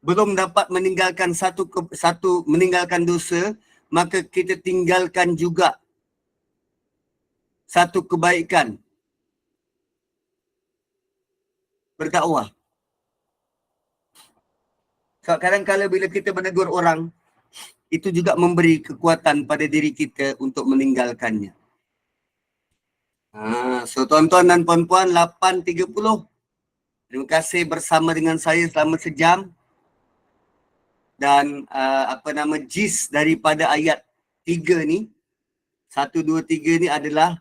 belum dapat meninggalkan satu meninggalkan dosa, maka kita tinggalkan juga satu kebaikan berdakwah. So, kadang-kadang bila kita menegur orang, itu juga memberi kekuatan pada diri kita untuk meninggalkannya. So tuan-tuan dan puan-puan, 8.30. Terima kasih bersama dengan saya selama sejam. Dan gist daripada ayat 3 ni, 1, 2, 3 ni adalah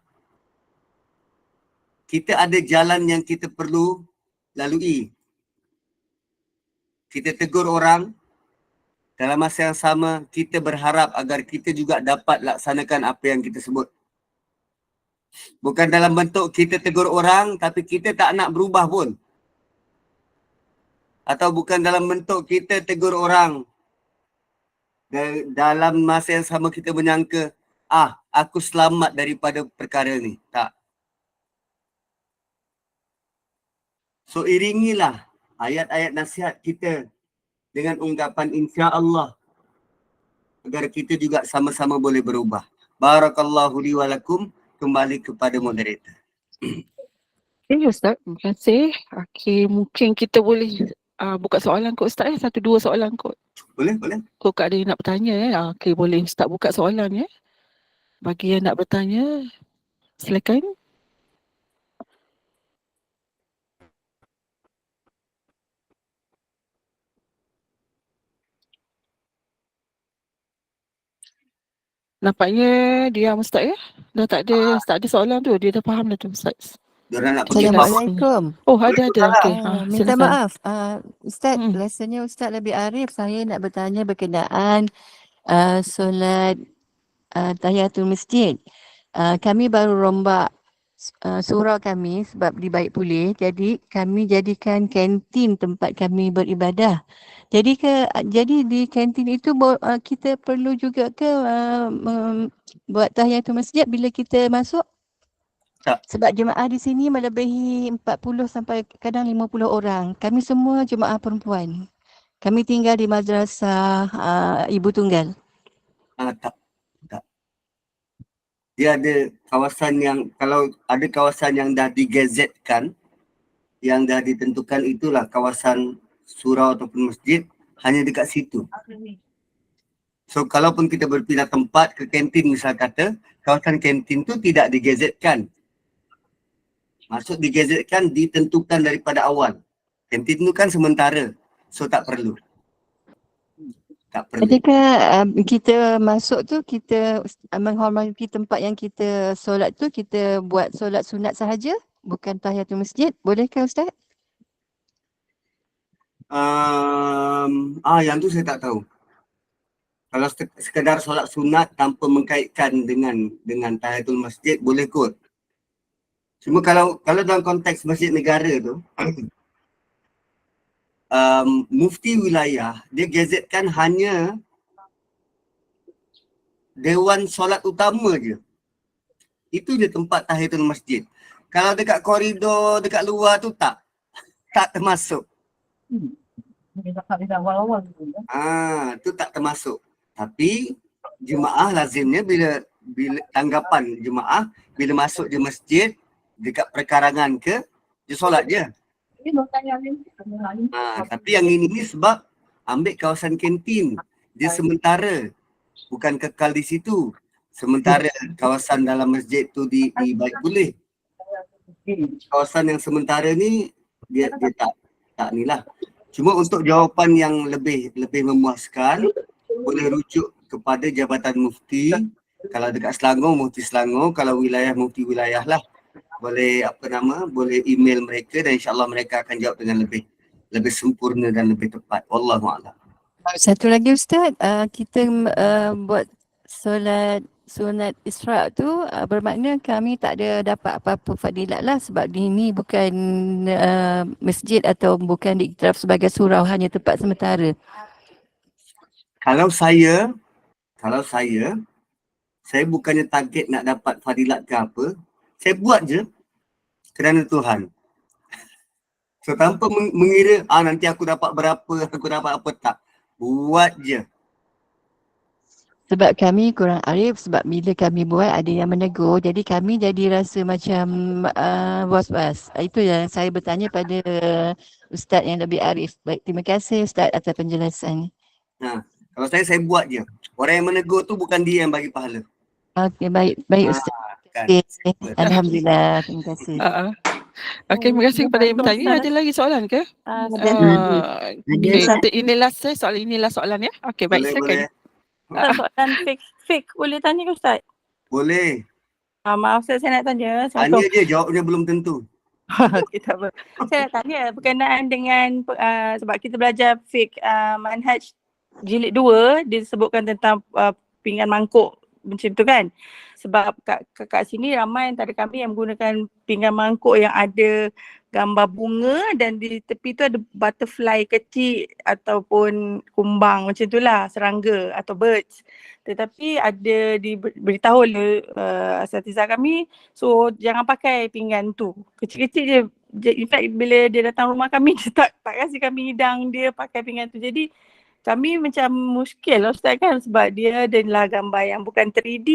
kita ada jalan yang kita perlu lalui. Kita tegur orang, dalam masa yang sama kita berharap agar kita juga dapat laksanakan apa yang kita sebut. Bukan dalam bentuk kita tegur orang tapi kita tak nak berubah pun. Atau bukan dalam bentuk kita tegur orang dalam masa yang sama kita menyangka aku selamat daripada perkara ni. Tak. So iringilah ayat-ayat nasihat kita dengan ungkapan insya-Allah agar kita juga sama-sama boleh berubah. Barakallahu li wa lakum. Kembali kepada moderator. Ustaz, terima kasih. Okey, mungkin kita boleh buka soalan kot Ustaz ya. 1-2 soalan kot. Boleh, boleh. Kau ada yang nak bertanya Okey, boleh Ustaz buka soalan ya. Bagi yang nak bertanya, silakan. Nampaknya diam Ustaz ya. Dah tak ada soalan tu. Dia dah faham dah tu Ustaz. Diorang nak pergi pub. Assalamualaikum. Oh, ada. Okey, Minta silakan. maaf. Ustaz, rasanya Ustaz lebih arif. Saya nak bertanya berkenaan solat tahiyatul masjid. Kami baru rombak surau kami sebab dibaik pulih. Jadi kami jadikan kantin tempat kami beribadah. Jadi di kantin itu kita perlu juga ke buat tahiyatul masjid bila kita masuk? Tak. Sebab jemaah di sini melebihi 40 sampai kadang 50 orang. Kami semua jemaah perempuan. Kami tinggal di madrasah Ibu Tunggal. Tak. Dia ada kawasan yang, kalau ada kawasan yang dah digazetkan, yang dah ditentukan, itulah kawasan surau ataupun masjid, hanya dekat situ. So kalaupun kita berpindah tempat ke kantin misal kata, kawasan kantin tu tidak digazetkan. Maksud digazetkan, ditentukan daripada awal. Kantin tu kan sementara, so tak perlu. Adakah kita masuk tu, kita menghormati tempat yang kita solat tu, kita buat solat sunat sahaja, bukan tahiyatul masjid? Bolehkah Ustaz? Yang tu saya tak tahu. Kalau sekadar solat sunat tanpa mengkaitkan dengan tahiyatul masjid, boleh kot. Cuma kalau dalam konteks masjid negara tu, mufti wilayah, dia gazetkan hanya dewan solat utama je. Itu je tempat tahiyatul masjid. Kalau dekat koridor, dekat luar tu tak termasuk. Tu tak termasuk. Tapi jemaah lazimnya bila tanggapan jemaah bila masuk je masjid dekat perkarangan ke, dia solat je. Tapi yang ini sebab ambil kawasan kantin, dia sementara, bukan kekal di situ. Sementara kawasan dalam masjid tu dibaik pulih. Kawasan yang sementara ni dia tak ni lah. Cuma untuk jawapan yang lebih memuaskan, boleh rujuk kepada Jabatan Mufti. Kalau dekat Selangor, Mufti Selangor. Kalau wilayah, Mufti wilayah lah. Boleh boleh email mereka dan insyaAllah mereka akan jawab dengan lebih sempurna dan lebih tepat. Wallahu'alam. Satu lagi Ustaz, kita buat solat sunat Isra' tu bermakna kami tak ada dapat apa-apa fadilat lah sebab ini bukan masjid atau bukan diiktiraf sebagai surau, hanya tempat sementara. Kalau saya bukannya target nak dapat fadilat ke apa, saya buat je kerana Tuhan. So tanpa mengira nanti aku dapat berapa, aku dapat apa, tak. Buat je. Sebab kami kurang arif, sebab bila kami buat ada yang menegur, jadi kami jadi rasa macam was-was. Itu yang saya bertanya pada Ustaz yang lebih arif. Baik, terima kasih Ustaz atas penjelasan. Kalau saya buat je. Orang yang menegur tu bukan dia yang bagi pahala. Okey, baik Ustaz. Alhamdulillah, terima kasih. Okey, terima kasih kepada yang bertanya. Ada lagi soalan ke? Inilah soalan ya. Okey, baik, silakan. Soalan fake boleh tanya ke Ustaz? Boleh. Maaf Ustaz, saya nak tanya. Tanya je, jawabnya belum tentu. Okay, tak apa. Saya nak tanya berkenaan dengan sebab kita belajar fake manhaj jilid 2, disebutkan tentang pinggan mangkuk macam tu kan. Sebab kat sini ramai antara kami yang menggunakan pinggan mangkuk yang ada gambar bunga dan di tepi tu ada butterfly kecil ataupun kumbang macam tu lah, serangga atau birds. Tetapi ada diberitahu oleh asatizah kami, so jangan pakai pinggan tu. Kecil-kecil je. In fact bila dia datang rumah kami, dia tak kasi kami hidang dia pakai pinggan tu. Jadi kami macam muskil lah Ustaz kan, sebab dia adalah gambar yang bukan 3D.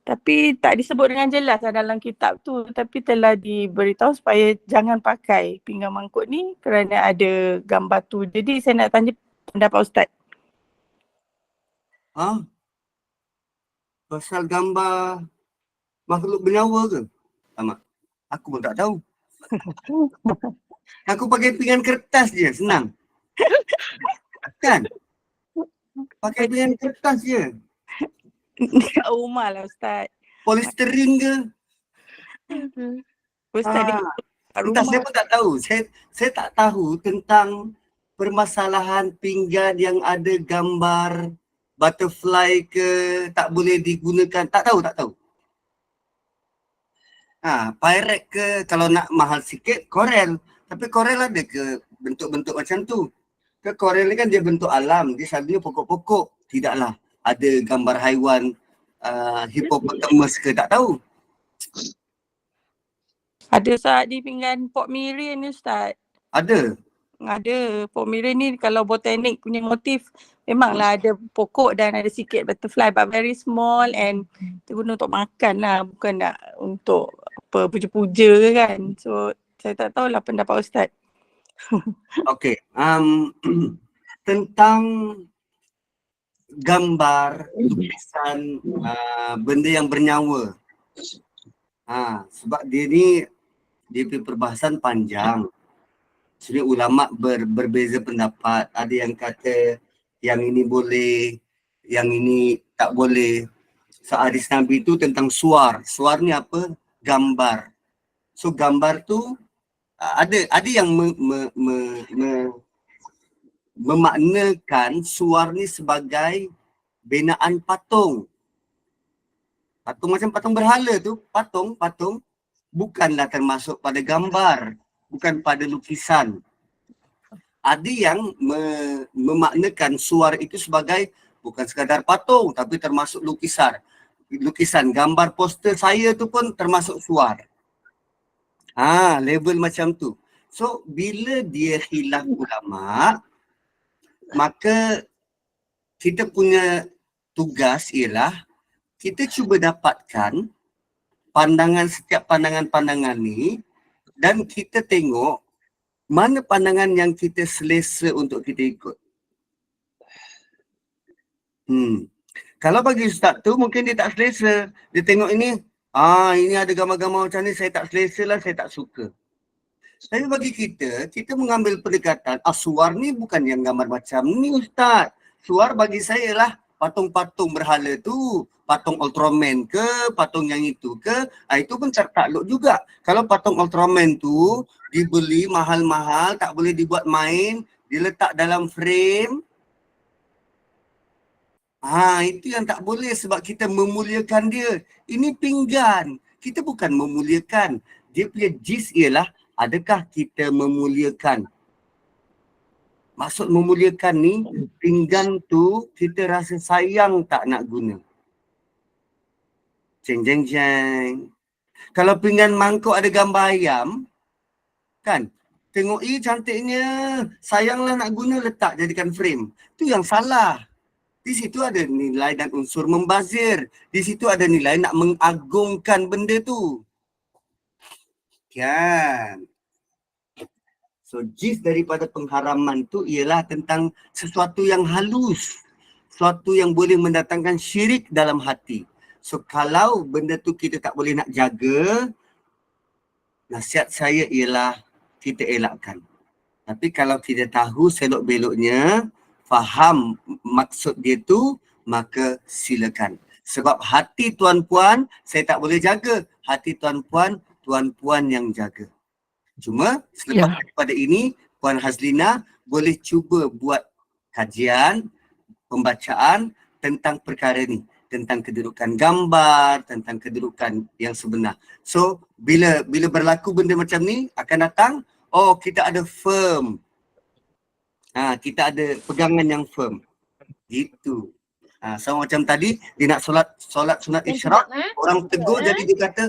Tapi tak disebut dengan jelas dalam kitab tu, tapi telah diberitahu supaya jangan pakai pinggan mangkuk ni kerana ada gambar tu. Jadi saya nak tanya pendapat Ustaz. Pasal gambar makhluk bernyawa ke? Sama. Aku pun tak tahu. Aku pakai pinggan kertas je, senang. Kan? Pakai pinggan kertas je. Dekat rumah lah Ustaz. Polisterin ke? Ustaz dia kat Entah, saya rumah. pun tak tahu. Saya tak tahu tentang permasalahan pinggan yang ada gambar butterfly ke, tak boleh digunakan. Tak tahu. Pirate ke, kalau nak mahal sikit, korel. Tapi korel ada ke bentuk-bentuk macam tu? Ke korel ni kan dia bentuk alam, dia selalunya pokok-pokok. Tidaklah ada gambar haiwan hippopotamus ke, tak tahu. Ada Ustaz di pinggan Port Mirin ni Ustaz. Ada. Ada. Port Mirin ni kalau botanik punya motif memanglah ada pokok dan ada sikit butterfly but very small and kita guna untuk makan lah, bukan nak untuk apa puja-puja ke kan. So saya tak tahulah pendapat Ustaz. Okey. Tentang gambar, lukisan benda yang bernyawa. Sebab dia punya perbahasan panjang. Sebenarnya ulama berbeza pendapat. Ada yang kata yang ini boleh, yang ini tak boleh. So hadis Nabi tu tentang suar. Suar ni apa? Gambar. So gambar tu ada yang memaknakan suar ni sebagai binaan patung. Patung macam patung berhala tu, patung bukanlah termasuk pada gambar, bukan pada lukisan. Ada yang memaknakan suar itu sebagai bukan sekadar patung tapi termasuk lukisan. Gambar poster saya tu pun termasuk suar. Label macam tu. So bila dia khilaf ulama, maka kita punya tugas ialah kita cuba dapatkan setiap pandangan-pandangan ni dan kita tengok mana pandangan yang kita selesa untuk kita ikut. Kalau bagi ustaz tu mungkin dia tak selesa. Dia tengok ini, ini ada gambar-gambar macam ni, saya tak selesa lah, saya tak suka. Tapi bagi kita mengambil pendekatan, suar ni bukan yang gambar macam ni ustaz. Suar bagi saya lah patung-patung berhala tu, patung Ultraman ke, patung yang itu ke, itu pun takluk juga. Kalau patung Ultraman tu dibeli mahal-mahal, tak boleh dibuat main, diletak dalam frame, itu yang tak boleh sebab kita memuliakan dia. Ini pinggan, kita bukan memuliakan. Dia punya jis ialah adakah kita memuliakan. Maksud memuliakan ni, pinggan tu kita rasa sayang tak nak guna. Jeng. Kalau pinggan mangkuk ada gambar ayam, kan? Tengok, cantiknya, sayanglah nak guna, letak jadikan frame. Tu yang salah. Di situ ada nilai dan unsur membazir. Di situ ada nilai nak mengagungkan benda tu. Kan? So jis daripada pengharaman tu ialah tentang sesuatu yang halus. Sesuatu yang boleh mendatangkan syirik dalam hati. So kalau benda tu kita tak boleh nak jaga, nasihat saya ialah kita elakkan. Tapi kalau kita tahu selok-beloknya, faham maksud dia tu, maka silakan. Sebab hati tuan-puan saya tak boleh jaga. Hati tuan-puan, tuan-puan yang jaga. Cuma selepas daripada ini, Puan Hazlina boleh cuba buat kajian, pembacaan tentang perkara ni. Tentang kedudukan gambar, tentang kedudukan yang sebenar. So, bila berlaku benda macam ni, akan datang, kita ada firm. Kita ada pegangan yang firm. Gitu. Sama macam tadi, dia nak solat sunat isyraq, orang tegur jadi dia kata,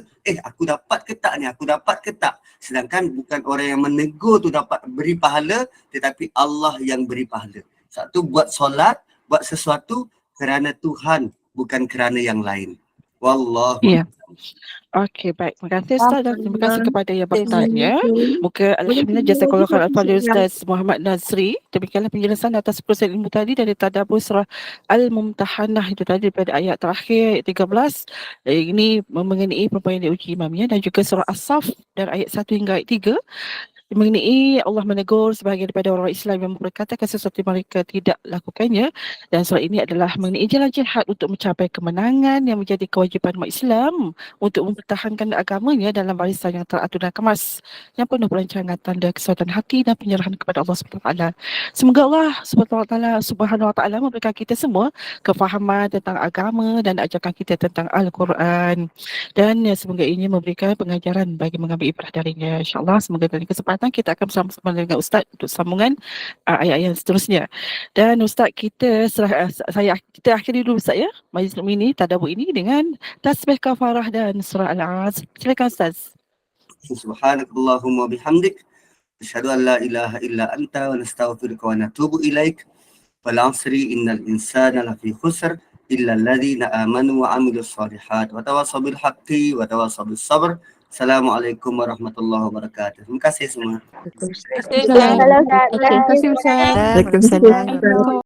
aku dapat ke tak ni, aku dapat ke tak. Sedangkan bukan orang yang menegur tu dapat beri pahala, tetapi Allah yang beri pahala. Satu buat solat, buat sesuatu kerana Tuhan, bukan kerana yang lain. Wallahu Ya. Okey, baik. Terima kasih Ustaz dan terima kasih kepada yang bertanya. Muka Alhamdulillah jazakallah khair al-fadhil Ustaz Muhammad Nazri. Demikianlah penjelasan atas proses ilmu tadi dari tadabbur surah Al-Mumtahanah itu tadi daripada ayat terakhir ayat 13. Ini mengenai perempuan yang diuji imamnya dan juga surah As-Saff dari ayat 1 hingga ayat 3 mengenai Allah menegur sebahagian daripada orang Islam yang memperkatakan sesuatu yang mereka tidak lakukannya, dan surah ini adalah mengenai jalan jihad untuk mencapai kemenangan yang menjadi kewajipan umat Islam untuk mempertahankan agamanya dalam barisan yang teratur dan kemas yang penuh perancangan, tanda kesuatan hati dan penyerahan kepada Allah SWT. Semoga Allah Subhanahu Wa Taala memberikan kita semua kefahaman tentang agama dan ajakan kita tentang Al-Quran, dan semoga ini memberikan pengajaran bagi mengambil ibrah darinya. InsyaAllah semoga dalam kesempatan kita akan bersama-sama dengan Ustaz untuk sambungan ayat-ayat seterusnya. Dan Ustaz kita kita akhiri dulu Ustaz ya majlis ini, tadabbur ini dengan tasbih kafarah dan surah Al-Asr. Silakan Ustaz. Subhanakallahumma bihamdik asyhadu an la ilaha illa anta wa nastaghfiruka wa natubu ilaik. Wal 'asri innal insana lafi khusr illa alladhina amanu wa 'amilus shalihat wa tawassaw bil haqqi wa tawassaw bis sabr. Assalamualaikum warahmatullahi wabarakatuh. Terima kasih semua. Terima kasih Ustaz. Waalaikumsalam. Assalamualaikum.